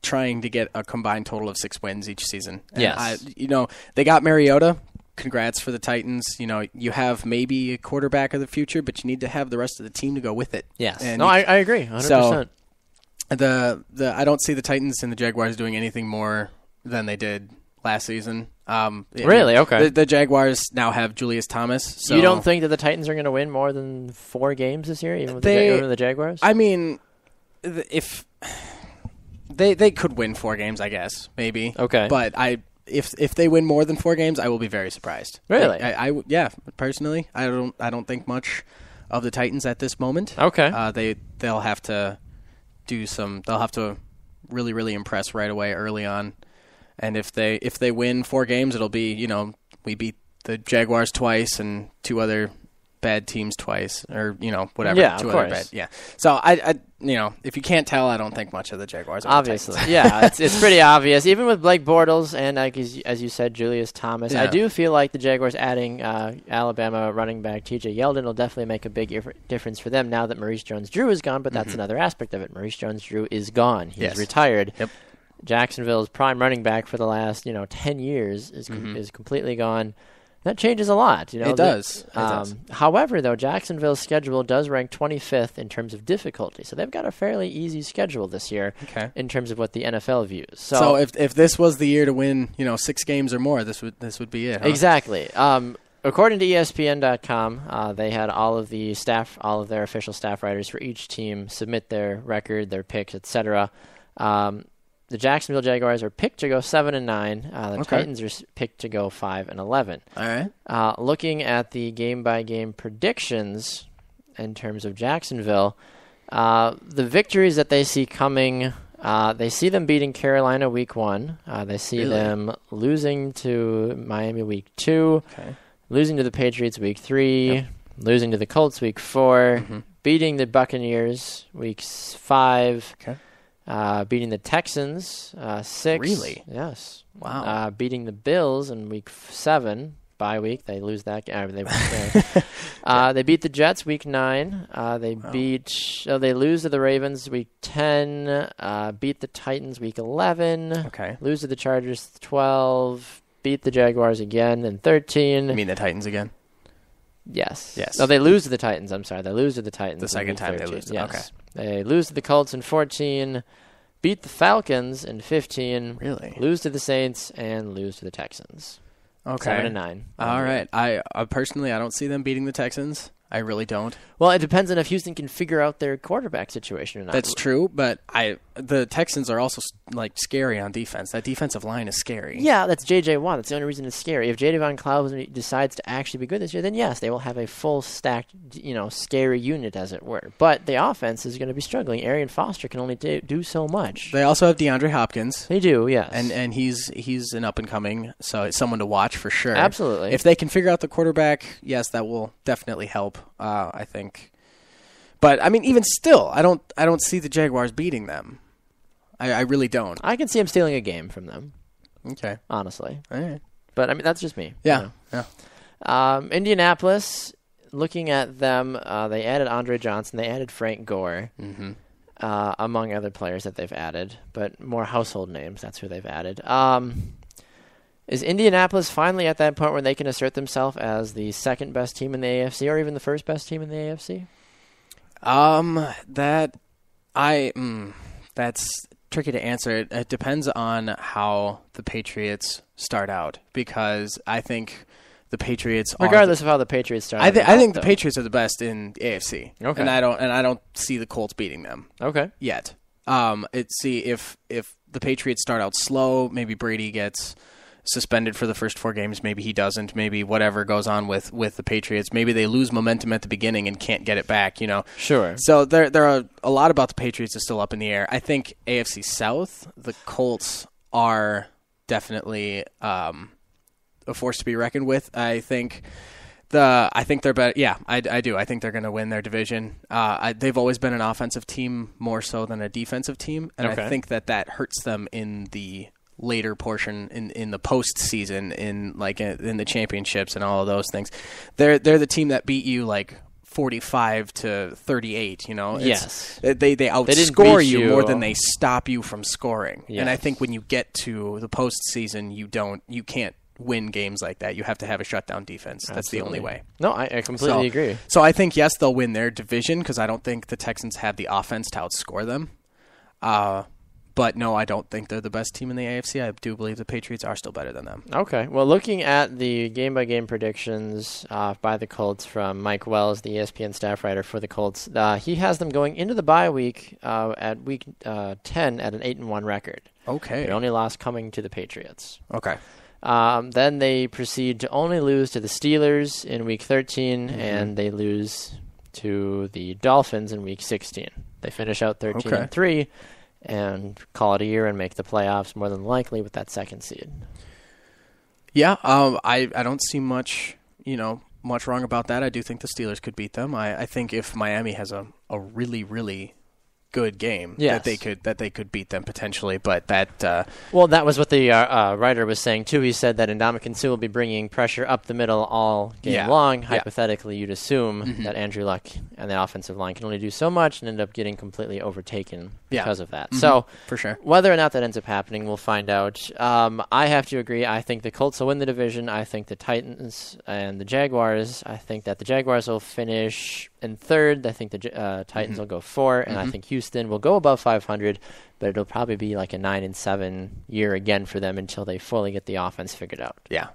trying to get a combined total of 6 wins each season. And yes. They got Mariota. Congrats for the Titans. You have maybe a quarterback of the future, but you need to have the rest of the team to go with it. Yes. And I agree, 100%. So I don't see the Titans and the Jaguars doing anything more than they did last season. Really? Okay. The Jaguars now have Julius Thomas. So you don't think that the Titans are going to win more than 4 games this year, even with the Jaguars? I mean, if they could win 4 games, I guess, maybe. Okay. But if they win more than 4 games, I will be very surprised. Really? Personally, I don't think much of the Titans at this moment. Okay. They'll have to they'll have to really, really impress right away early on. And if they win 4 games, it'll be, we beat the Jaguars twice and 2 other bad teams twice, or, whatever. Yeah, 2 of other course. bad. Yeah. So I if you can't tell, I don't think much of the Jaguars. Obviously. Yeah, it's pretty obvious. Even with Blake Bortles and, as you said, Julius Thomas, I do feel like the Jaguars adding Alabama running back T.J. Yeldon will definitely make a big difference for them now that Maurice Jones-Drew is gone, but that's another aspect of it. Maurice Jones-Drew is gone. He's retired. Yep. Jacksonville's prime running back for the last 10 years is completely gone. That changes a lot. It does. However, though, Jacksonville's schedule does rank 25th in terms of difficulty, so they've got a fairly easy schedule this year in terms of what the NFL views. So if this was the year to win 6 games or more, this would be it. Huh? Exactly. According to ESPN.com, they had all of their official staff writers for each team submit their record, their picks, etc. The Jacksonville Jaguars are picked to go 7-9. The Okay. Titans are picked to go 5-11. All right. Looking at the game-by-game predictions in terms of Jacksonville, the victories that they see coming, they see them beating Carolina week 1. They see them losing to Miami week 2, losing to the Patriots week 3, losing to the Colts week 4, beating the Buccaneers week 5, beating the Texans 6. Really? Yes. Wow. Beating the Bills in week 7. Bye week. They lose that game. They beat the Jets week 9. They lose to the Ravens week 10. Beat the Titans week 11. Okay. Lose to the Chargers 12. Beat the Jaguars again in 13. You mean the Titans again? Yes. Yes. No, they lose to the Titans. I'm sorry. They lose to the Titans. The second week time 13. they lose. Yes. Okay. They lose to the Colts in 14. Beat the Falcons in 15. Really? Lose to the Saints and lose to the Texans. Okay. 7-9. All right. I personally, I don't see them beating the Texans. I really don't. Well, it depends on if Houston can figure out their quarterback situation or not. That's true, but the Texans are also scary on defense. That defensive line is scary. Yeah, that's J.J. Watt. That's the only reason it's scary. If J.J. Von Cloud decides to actually be good this year, then yes, they will have a full stacked, scary unit, as it were. But the offense is going to be struggling. Arian Foster can only do so much. They also have DeAndre Hopkins. They do, yes. And he's an up and coming, so it's someone to watch for sure. Absolutely. If they can figure out the quarterback, yes, that will definitely help. I think. But I mean, even still, I don't see the Jaguars beating them. I really don't. I can see him stealing a game from them. Okay. Honestly. All right. But I mean, that's just me. Yeah. Yeah. Indianapolis, looking at them, they added Andre Johnson, they added Frank Gore, among other players that they've added, but more household names. That's who they've added. Is Indianapolis finally at that point where they can assert themselves as the second best team in the AFC, or even the first best team in the AFC? That's tricky to answer. It depends on how the Patriots start out, because I think the Patriots regardless of how the Patriots start. I think the Patriots are the best in the AFC. Okay. And I don't see the Colts beating them. Okay. Yet. If the Patriots start out slow, maybe Brady gets suspended for the first 4 games, maybe he doesn't, maybe whatever goes on with the Patriots, maybe they lose momentum at the beginning and can't get it back, Sure. So there are a lot about the Patriots is still up in the air. I think AFC South, the Colts are definitely a force to be reckoned with. I think they're better. Yeah, I do. I think they're going to win their division. They've always been an offensive team more so than a defensive team, and I think that hurts them in the later portion in the postseason, in the championships and all of those things. They're the team that beat you 45-38. Yes. They outscore you more than they stop you from scoring. Yes. And I think when you get to the postseason, you can't win games like that. You have to have a shutdown defense. That's Absolutely. The only way. No, I completely agree. So I think yes, they'll win their division, because I don't think the Texans have the offense to outscore them. But no, I don't think they're the best team in the AFC. I do believe the Patriots are still better than them. Okay. Well, looking at the game-by-game predictions by the Colts from Mike Wells, the ESPN staff writer for the Colts, he has them going into the bye week at week 10 at an 8-1 record. Okay. Their only loss coming to the Patriots. Okay. Then they proceed to only lose to the Steelers in week 13, and they lose to the Dolphins in week 16. They finish out 13-3. And call it a year and make the playoffs more than likely with that second seed. Yeah, I don't see much wrong about that. I do think the Steelers could beat them. I think if Miami has a really, really good game, yes, that they could beat them potentially, but that well, that was what the writer was saying too. He said that Ndamukong Suh will be bringing pressure up the middle all game long. Hypothetically, you'd assume that Andrew Luck and the offensive line can only do so much and end up getting completely overtaken because of that. So for sure, whether or not that ends up happening, we'll find out. I have to agree. I think the Colts will win the division. I think the Titans and the Jaguars. I think that the Jaguars will finish in third. I think the Titans will go 4, and I think Houston will go above 500, but it'll probably be like a 9-7 year again for them until they fully get the offense figured out. Yeah.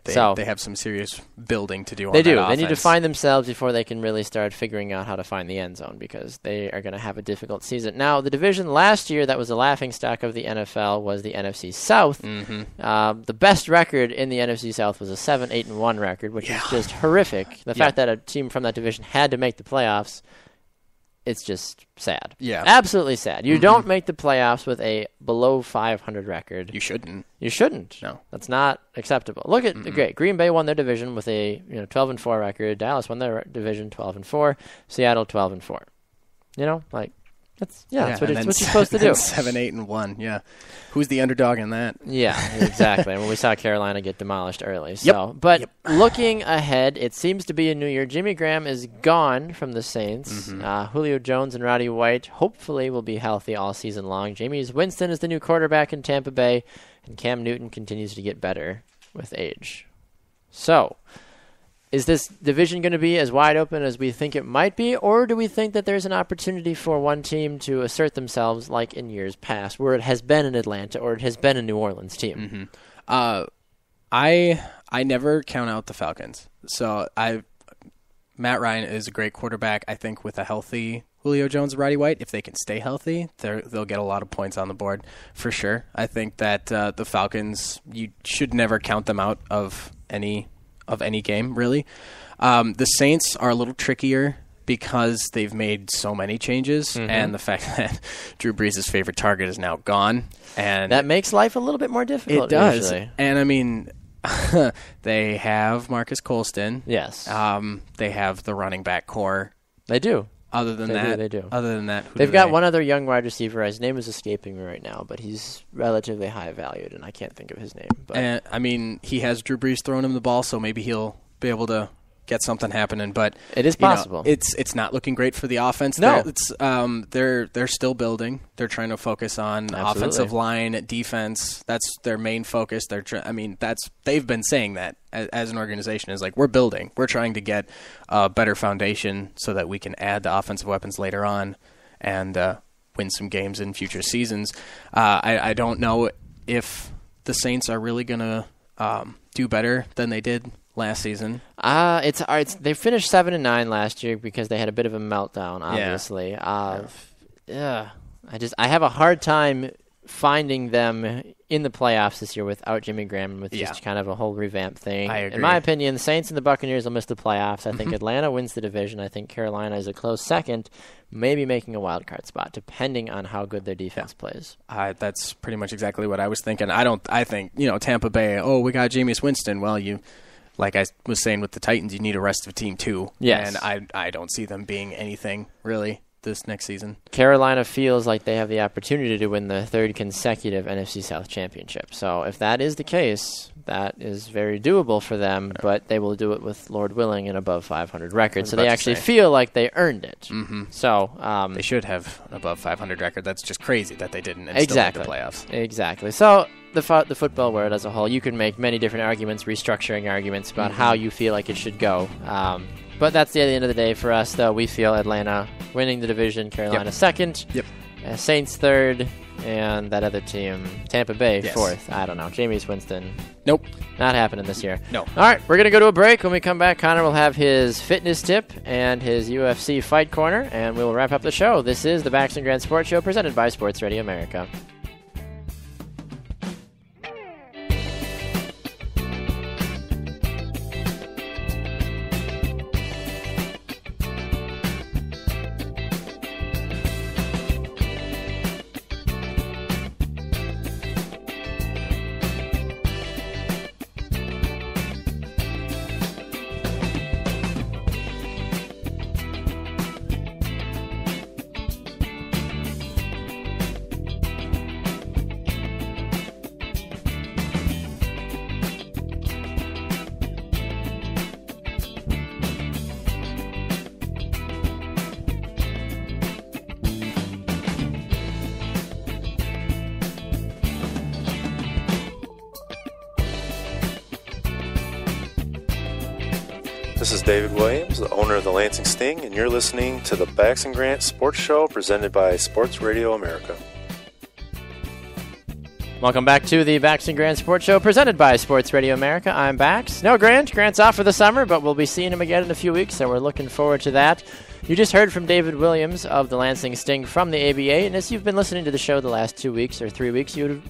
They have some serious building to do on They do. that They need to offense. find themselves before they can really start figuring out how to find the end zone, because they are going to have a difficult season. Now, the division last year that was a laughingstock of the NFL was the NFC South. The best record in the NFC South was a 7-8-1 record, which is just horrific. The fact that a team from that division had to make the playoffs, it's just sad. Yeah. Absolutely sad. You don't make the playoffs with a below 500 record. You shouldn't. You shouldn't. No. That's not acceptable. Look at great. Green Bay won their division with a 12-4 record. Dallas won their division 12-4. Seattle 12-4. That's what you're supposed to do. 7-8-1. Yeah. Who's the underdog in that? Yeah, exactly. We saw Carolina get demolished early. But looking ahead, it seems to be a new year. Jimmy Graham is gone from the Saints. Julio Jones and Roddy White hopefully will be healthy all season long. Jameis Winston is the new quarterback in Tampa Bay, and Cam Newton continues to get better with age. So, is this division going to be as wide open as we think it might be, or do we think that there's an opportunity for one team to assert themselves like in years past, where it has been an Atlanta or it has been a New Orleans team? I never count out the Falcons. So Matt Ryan is a great quarterback. I think with a healthy Julio Jones and Roddy White, if they can stay healthy, they'll get a lot of points on the board for sure. I think that the Falcons, you should never count them out of any game, really. The Saints are a little trickier because they've made so many changes, and the fact that Drew Brees' favorite target is now gone. And that makes life a little bit more difficult. It does. Usually. And, I mean, they have Marcus Colston. Yes. They have the running back core. They do. Other than that, they've got one other young wide receiver. His name is escaping me right now, but he's relatively high valued, and I can't think of his name. But And, I mean, he has Drew Brees throwing him the ball, so maybe he'll be able to get something happening. But it is possible. It's not looking great for the offense. No, they're still building. They're trying to focus on offensive line, defense. That's their main focus. They've been saying that as an organization, is like, we're building. We're trying to get a better foundation so that we can add the offensive weapons later on and win some games in future seasons. I don't know if the Saints are really going to do better than they did last season. They finished 7-9 last year because they had a bit of a meltdown, obviously. I have a hard time finding them in the playoffs this year without Jimmy Graham, with just kind of a whole revamp thing. I agree. In my opinion, the Saints and the Buccaneers will miss the playoffs. I think Atlanta wins the division. I think Carolina is a close second, maybe making a wild card spot, depending on how good their defense plays. That's pretty much exactly what I was thinking. I think Tampa Bay, we got Jameis Winston. Well, like I was saying with the Titans, you need a rest of team too. Yes. And I don't see them being anything really this next season. Carolina feels like they have the opportunity to win the third consecutive NFC South championship. So if that is the case, that is very doable for them, but they will do it with, Lord willing, an above 500 record. So they actually feel like they earned it. So they should have an above 500 record. That's just crazy that they didn't and still make the playoffs. Exactly. So the football world as a whole, you can make many different arguments, restructuring arguments about how you feel like it should go. But that's the end of the day for us, though. We feel Atlanta winning the division, Carolina second, Saints third, and that other team, Tampa Bay, fourth. I don't know. Jameis Winston. Nope. Not happening this year. No. All right, we're going to go to a break. When we come back, Connor will have his fitness tip and his UFC fight corner, and we'll wrap up the show. This is the Bax and Grant Sports Show presented by Sports Radio America. This is David Williams, the owner of the Lansing Sting, and you're listening to the Bax and Grant Sports Show presented by Sports Radio America. Welcome back to the Bax and Grant Sports Show presented by Sports Radio America. I'm Bax. No Grant. Grant's off for the summer, but we'll be seeing him again in a few weeks, so we're looking forward to that. You just heard from David Williams of the Lansing Sting from the ABA, and as you've been listening to the show the last 2 weeks or 3 weeks, you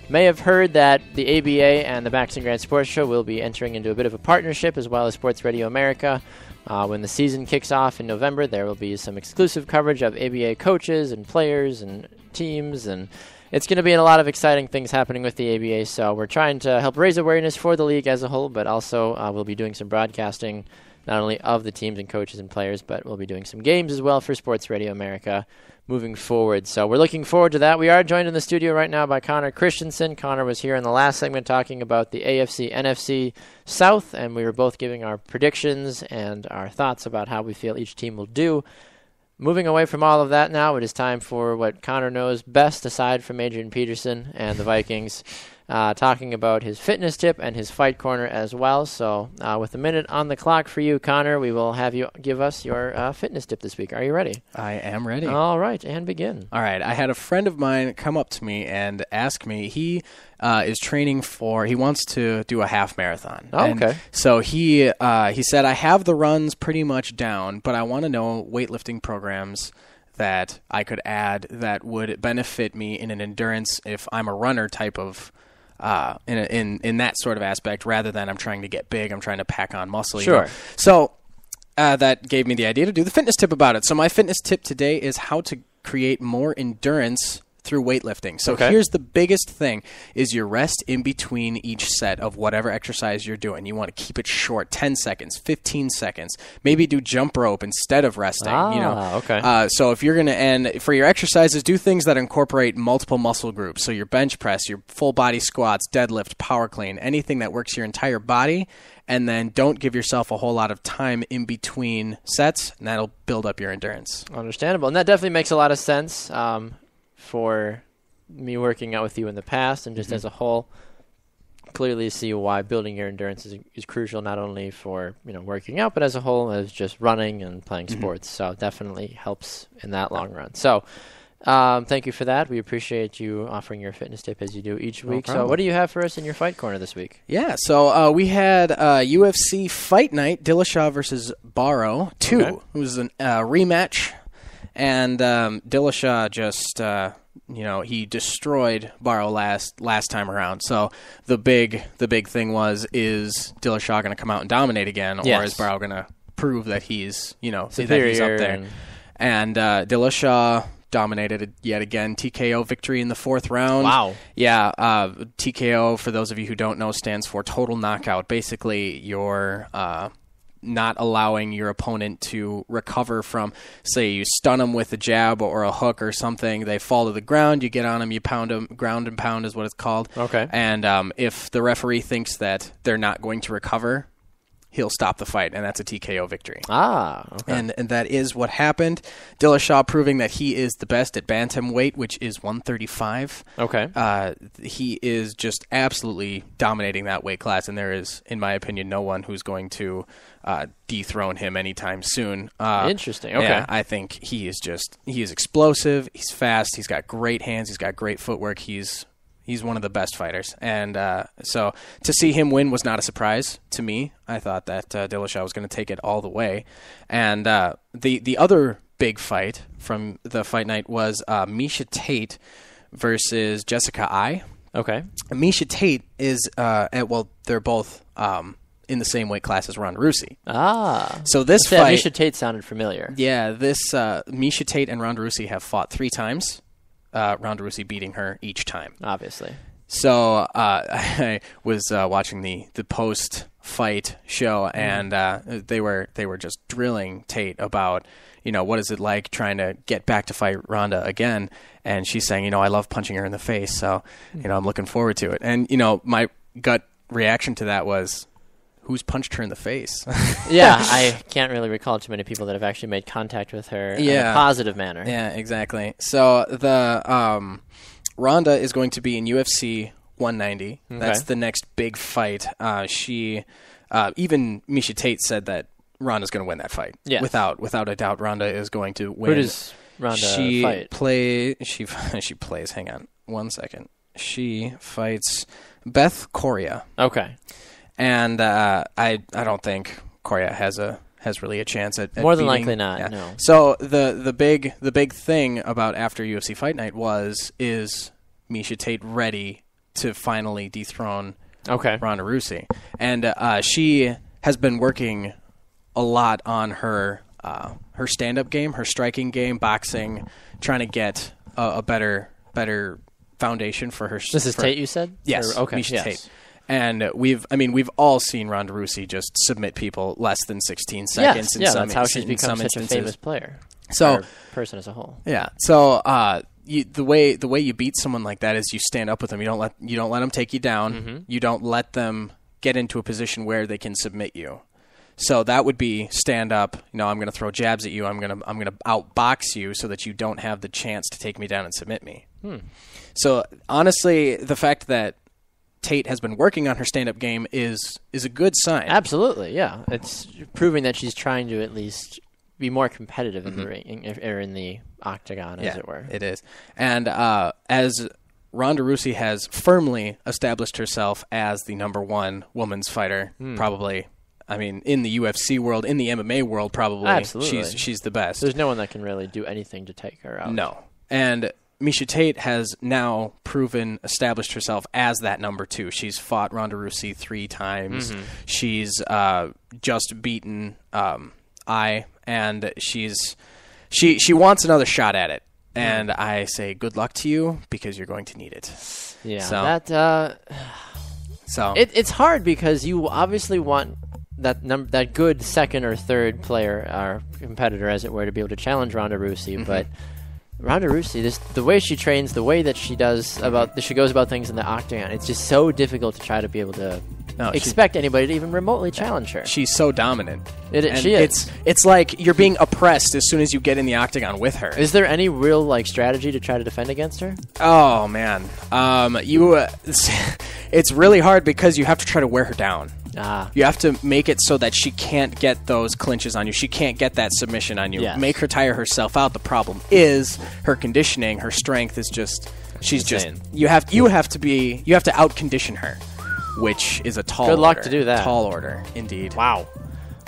may have heard that the ABA and the Bax and Grant Sports Show will be entering into a bit of a partnership as well as Sports Radio America. When the season kicks off in November, there will be some exclusive coverage of ABA coaches and players and teams, and it's going to be a lot of exciting things happening with the ABA, so we're trying to help raise awareness for the league as a whole, but also we'll be doing some broadcasting not only of the teams and coaches and players, but we'll be doing some games as well for Sports Radio America moving forward. So we're looking forward to that. We are joined in the studio right now by Connor Christensen. Connor was here in the last segment talking about the AFC, NFC South, and we were both giving our predictions and our thoughts about how we feel each team will do. Moving away from all of that now, it is time for what Connor knows best aside from Adrian Peterson and the Vikings, talking about his fitness tip and his fight corner as well. So with a minute on the clock for you, Connor, we will have you give us your fitness tip this week. Are you ready? I am ready. All right, and begin. All right, I had a friend of mine come up to me and ask me, he is training he wants to do a half marathon. Oh, okay. So he said, I have the runs pretty much down, but I want to know weightlifting programs that I could add that would benefit me in an endurance if I'm a runner type of in that sort of aspect, rather than I'm trying to get big, I'm trying to pack on muscle. Sure. You know? So that gave me the idea to do the fitness tip about it. So my fitness tip today is how to create more endurance through weightlifting. So here's the biggest thing is your rest in between each set of whatever exercise you're doing. You want to keep it short, 10 seconds, 15 seconds. Maybe do jump rope instead of resting. So if you're going to, and for your exercises, do things that incorporate multiple muscle groups. So your bench press, your full body squats, deadlift, power clean, anything that works your entire body. And then don't give yourself a whole lot of time in between sets, and that'll build up your endurance. Understandable. And that definitely makes a lot of sense. For me working out with you in the past and just as a whole, clearly see why building your endurance is crucial, not only for working out, but as a whole as just running and playing sports. So it definitely helps in that long run. So thank you for that. We appreciate you offering your fitness tip as you do each week. So what do you have for us in your fight corner this week? Yeah, so we had UFC Fight Night, Dillashaw versus Barrow 2. Okay. It was a rematch. And Dillashaw just, he destroyed Barrow last time around. So the big thing is Dillashaw going to come out and dominate again, or is Barrow going to prove that he's, that he's up there? And Dillashaw dominated yet again. TKO victory in the 4th round. Wow. Yeah. TKO, for those of you who don't know, stands for total knockout. Basically, you're not allowing your opponent to recover from, say, you stun them with a jab or a hook or something, they fall to the ground, you get on them, you pound them, ground and pound is what it's called. Okay. And if the referee thinks that they're not going to recover, he'll stop the fight, and that's a TKO victory. Okay. And that is what happened. Dillashaw proving that he is the best at bantamweight, which is 135. Okay. He is just absolutely dominating that weight class, and there is, in my opinion, no one who's going to dethrone him anytime soon. Interesting. Okay. Yeah, I think he is explosive, he's fast, he's got great hands, he's got great footwork, He's one of the best fighters. And so to see him win was not a surprise to me. I thought that Dillashaw was going to take it all the way. And the other big fight from the fight night was Miesha Tate versus Jessica Ai. Okay. Miesha Tate is, they're both in the same weight class as Ronda Rousey. So this fight... Miesha Tate sounded familiar. Yeah, Miesha Tate and Ronda Rousey have fought 3 times. Ronda Rousey beating her each time. Obviously. So I was watching the post-fight show, and they were just drilling Tate about, what is it like trying to get back to fight Ronda again. And she's saying, I love punching her in the face, so, I'm looking forward to it. And, my gut reaction to that was, who's punched her in the face? Yeah, I can't really recall too many people that have actually made contact with her in a positive manner. Yeah, exactly. So the Ronda is going to be in UFC 190. Okay. That's the next big fight. Even Miesha Tate said that Ronda's going to win that fight. Yes. Without a doubt, Ronda is going to win. Who does Ronda fight? She plays. Hang on 1 second. She fights Beth Correa. Okay. And I don't think Correa has really a chance at more than beating, likely not. No. So the big thing about after UFC Fight Night is Miesha Tate ready to finally dethrone Ronda Rousey, and she has been working a lot on her stand-up game, her striking game, boxing, trying to get a better foundation for her. This is Tate, you said? Yes. Okay. Miesha Tate. And we've all seen Ronda Rousey just submit people less than 16 seconds. That's how she's become such a famous player. So, or person as a whole. Yeah. So the way you beat someone like that is you stand up with them. You don't let them take you down. Mm-hmm. You don't let them get into a position where they can submit you. So that would be stand up. I'm going to throw jabs at you. I'm going to outbox you so that you don't have the chance to take me down and submit me. So honestly, the fact that Tate has been working on her stand-up game is a good sign. Absolutely, yeah. It's proving that she's trying to at least be more competitive in the ring, or in the octagon, as it were. It is. And as Ronda Rousey has firmly established herself as the number one women's fighter, probably. I mean, in the UFC world, in the MMA world, probably. Absolutely. She's the best. There's no one that can really do anything to take her out. No. And Miesha Tate has now established herself as that number two. She's fought Ronda Rousey 3 times. She's just beaten I, and she wants another shot at it. And I say good luck to you because you're going to need it. Yeah, it's hard because you obviously want that good second or third player or competitor, as it were, to be able to challenge Ronda Rousey, but Ronda Rousey, the way she trains, the way that she goes about things in the octagon, it's just so difficult to try to be able to expect anybody to even remotely challenge her. She's so dominant. She is. It's like you're being oppressed as soon as you get in the octagon with her. Is there any real strategy to try to defend against her? Oh man, it's really hard because you have to try to wear her down. You have to make it so that she can't get those clinches on you. She can't get that submission on you. Yes. Make her tire herself out. The problem is her conditioning, her strength is just insane. You have to out condition her, which is a tall order. Good luck to do that. Tall order, indeed. Wow.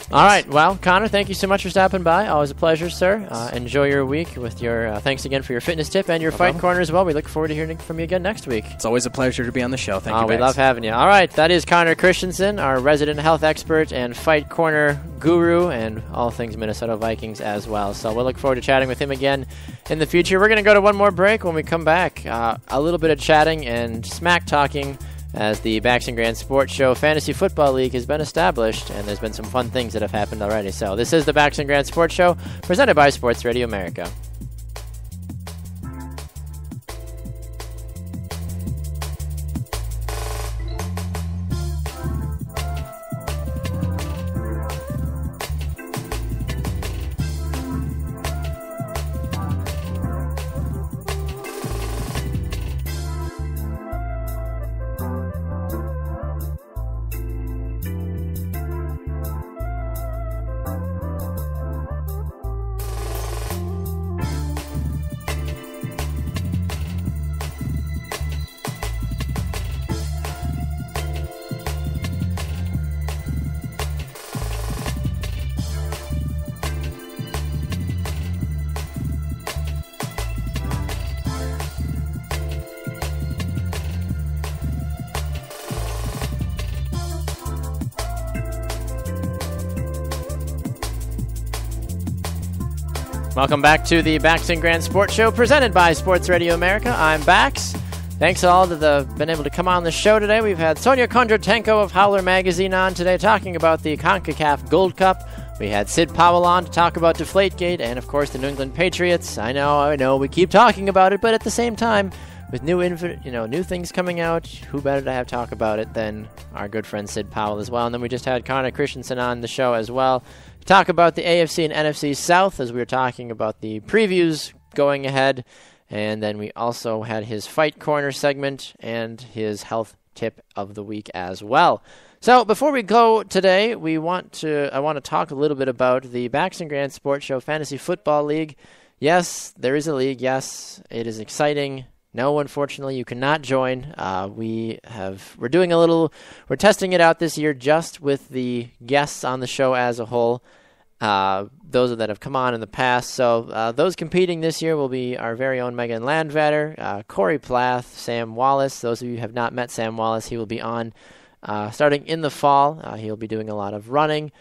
All right. Well, Connor, thank you so much for stopping by. Always a pleasure, sir. Enjoy your week with your thanks again for your fitness tip and your fight corner as well. We look forward to hearing from you again next week. It's always a pleasure to be on the show. Thank you, we Bags. love having you. All right. That is Connor Christensen, our resident health expert and fight corner guru, and all things Minnesota Vikings as well. So we'll look forward to chatting with him again in the future. We're going to go to one more break. When we come back, a little bit of chatting and smack talking as the Bax and Grand Sports Show Fantasy Football League has been established, and there's been some fun things that have happened already. So this is the Bax and Grand Sports Show, presented by Sports Radio America. Welcome back to the Bax and Grand Sports Show, presented by Sports Radio America. I'm Bax. Thanks all that have been able to come on the show today. We've had Sonia Kondratenko of Howler Magazine on today talking about the CONCACAF Gold Cup. We had Sid Powell on to talk about Deflategate and, of course, the New England Patriots. I know, we keep talking about it, but at the same time, with new things coming out, who better to have talk about it than our good friend Sid Powell as well. And then we just had Connor Christensen on the show as well to talk about the AFC and NFC South as we were talking about the previews going ahead. And then we also had his Fight Corner segment and his health tip of the week as well. So before we go today, I want to talk a little bit about the Bax and Grand Sports Show Fantasy Football League. Yes, there is a league. Yes, it is exciting. No, unfortunately, you cannot join. We're testing it out this year just with the guests on the show as a whole. Those that have come on in the past. So those competing this year will be our very own Megan Landvatter, Corey Plath, Sam Wallace. Those of you who have not met Sam Wallace, he will be on starting in the fall. He'll be doing a lot of running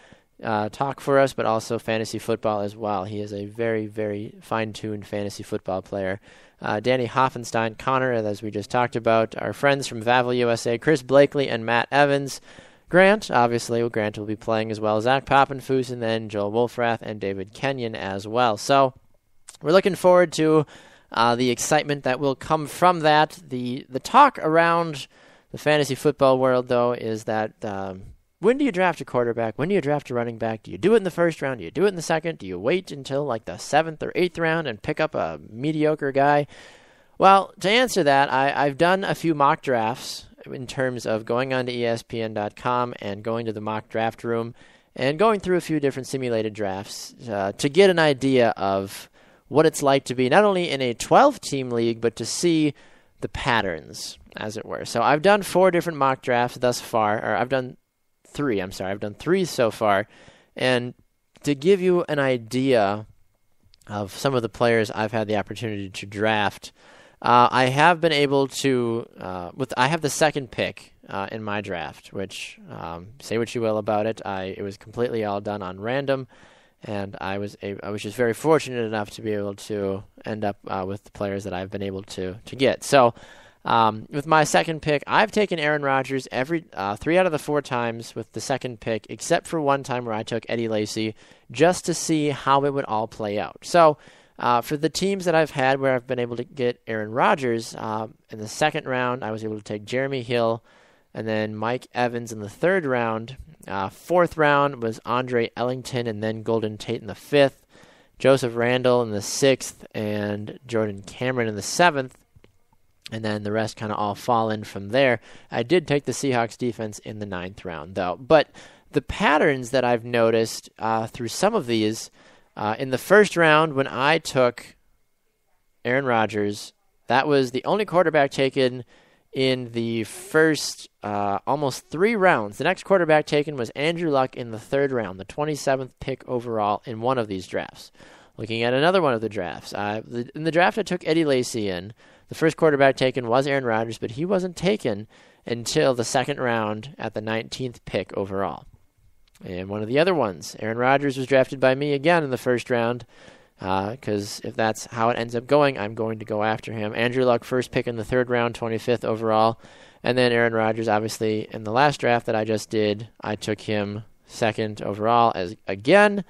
talk for us, but also fantasy football as well. He is a very, very fine-tuned fantasy football player. Danny Hoffenstein, Connor, as we just talked about, our friends from Vavel USA, Chris Blakely and Matt Evans. Grant, obviously, Grant will be playing as well. Zach Poppenfuss, and then Joel Wolfrath and David Kenyon as well. So we're looking forward to the excitement that will come from that. The talk around the fantasy football world, though, is that when do you draft a quarterback? When do you draft a running back? Do you do it in the first round? Do you do it in the second? Do you wait until like the 7th or 8th round and pick up a mediocre guy? Well, to answer that, I've done a few mock drafts in terms of going onto ESPN.com and going to the mock draft room and going through a few different simulated drafts to get an idea of what it's like to be not only in a 12-team league, but to see the patterns, as it were. So I've done 4 different mock drafts thus far, or I've done 3 so far. And to give you an idea of some of the players I've had the opportunity to draft, I have been able to, I have the second pick in my draft, which, say what you will about it, it was completely all done on random, and I was just very fortunate enough to be able to end up with the players that I've been able to get. So, with my second pick, I've taken Aaron Rodgers every 3 out of the 4 times with the second pick, except for one time where I took Eddie Lacy, just to see how it would all play out. So, for the teams that I've had where I've been able to get Aaron Rodgers, in the second round, I was able to take Jeremy Hill and then Mike Evans in the third round. 4th round was Andre Ellington and then Golden Tate in the 5th, Joseph Randall in the 6th, and Jordan Cameron in the 7th. And then the rest kind of all fall in from there. I did take the Seahawks defense in the 9th round, though. But the patterns that I've noticed through some of these, in the first round, when I took Aaron Rodgers, that was the only quarterback taken in the first almost 3 rounds. The next quarterback taken was Andrew Luck in the 3rd round, the 27th pick overall in one of these drafts. Looking at another one of the drafts, in the draft I took Eddie Lacy in. The first quarterback taken was Aaron Rodgers, but he wasn't taken until the 2nd round at the 19th pick overall. And one of the other ones, Aaron Rodgers was drafted by me again in the 1st round, because if that's how it ends up going, I'm going to go after him. Andrew Luck, first pick in the 3rd round, 25th overall. And then Aaron Rodgers, obviously, in the last draft that I just did, I took him 2nd overall as again.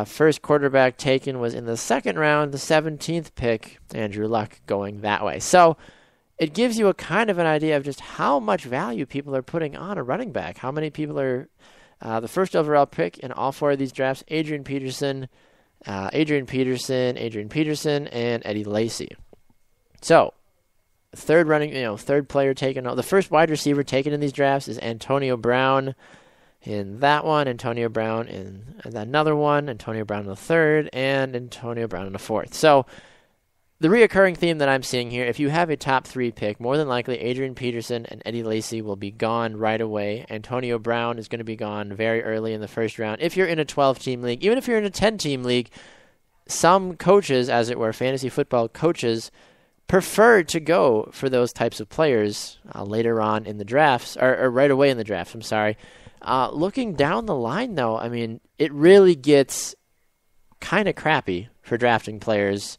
First quarterback taken was in the 2nd round, the 17th pick, Andrew Luck, going that way. So it gives you a kind of an idea of just how much value people are putting on a running back. How many people are the first overall pick in all 4 of these drafts: Adrian Peterson, and Eddie Lacy. So, third player taken. The first wide receiver taken in these drafts is Antonio Brown in that one, Antonio Brown in another one, Antonio Brown in the 3rd, and Antonio Brown in the 4th. So, the reoccurring theme that I'm seeing here, if you have a top 3 pick, more than likely Adrian Peterson and Eddie Lacy will be gone right away. Antonio Brown is going to be gone very early in the 1st round. If you're in a 12-team league, even if you're in a 10-team league, some coaches, as it were, fantasy football coaches, prefer to go for those types of players later on in the drafts, or right away in the drafts, I'm sorry. Looking down the line, though, I mean, it really gets kind of crappy for drafting players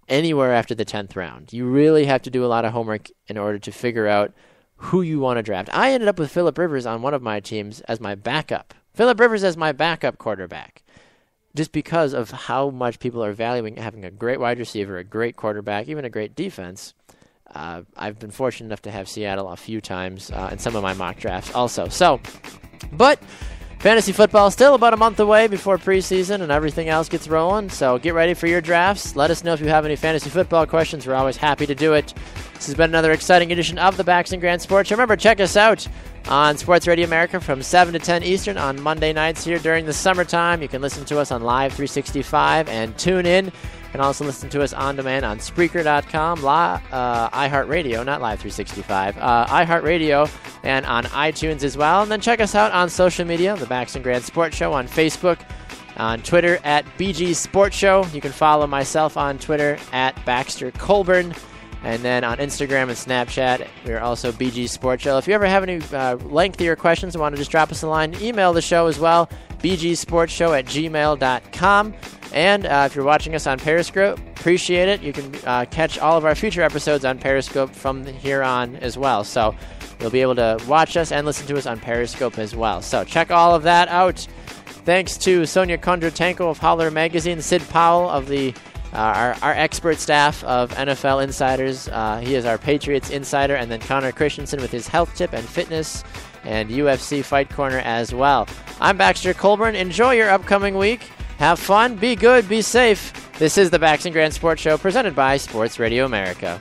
anywhere after the 10th round. You really have to do a lot of homework in order to figure out who you want to draft. I ended up with Phillip Rivers on one of my teams as my backup. Phillip Rivers as my backup quarterback, just because of how much people are valuing having a great wide receiver, a great quarterback, even a great defense. I've been fortunate enough to have Seattle a few times in some of my mock drafts also. But fantasy football is still about a month away before preseason and everything else gets rolling, so get ready for your drafts. Let us know if you have any fantasy football questions. We're always happy to do it. This has been another exciting edition of the Bax and Grant Sports. Remember, check us out on Sports Radio America from 7 to 10 Eastern on Monday nights here during the summertime. You can listen to us on Live 365 and tune in. You can also listen to us on demand on Spreaker.com, iHeartRadio, not Live 365, iHeartRadio, and on iTunes as well. And then check us out on social media, the Bax and Grant Sports Show on Facebook, on Twitter at BG Sports Show. You can follow myself on Twitter at Baxter Colburn. And then on Instagram and Snapchat, we're also BG Sports Show. If you ever have any lengthier questions and want to just drop us a line, email the show as well, bgsportshow@gmail.com. And if you're watching us on Periscope, appreciate it. You can catch all of our future episodes on Periscope from here on as well. So you'll be able to watch us and listen to us on Periscope as well. So check all of that out. Thanks to Sonia Kondratenko of Holler Magazine, Sid Powell of the our expert staff of NFL Insiders. He is our Patriots insider, and then Connor Christensen with his health tip and fitness and UFC Fight Corner as well. I'm Baxter Colburn. Enjoy your upcoming week. Have fun, be good, be safe. This is the Bax and Grant Sports Show presented by Sports Radio America.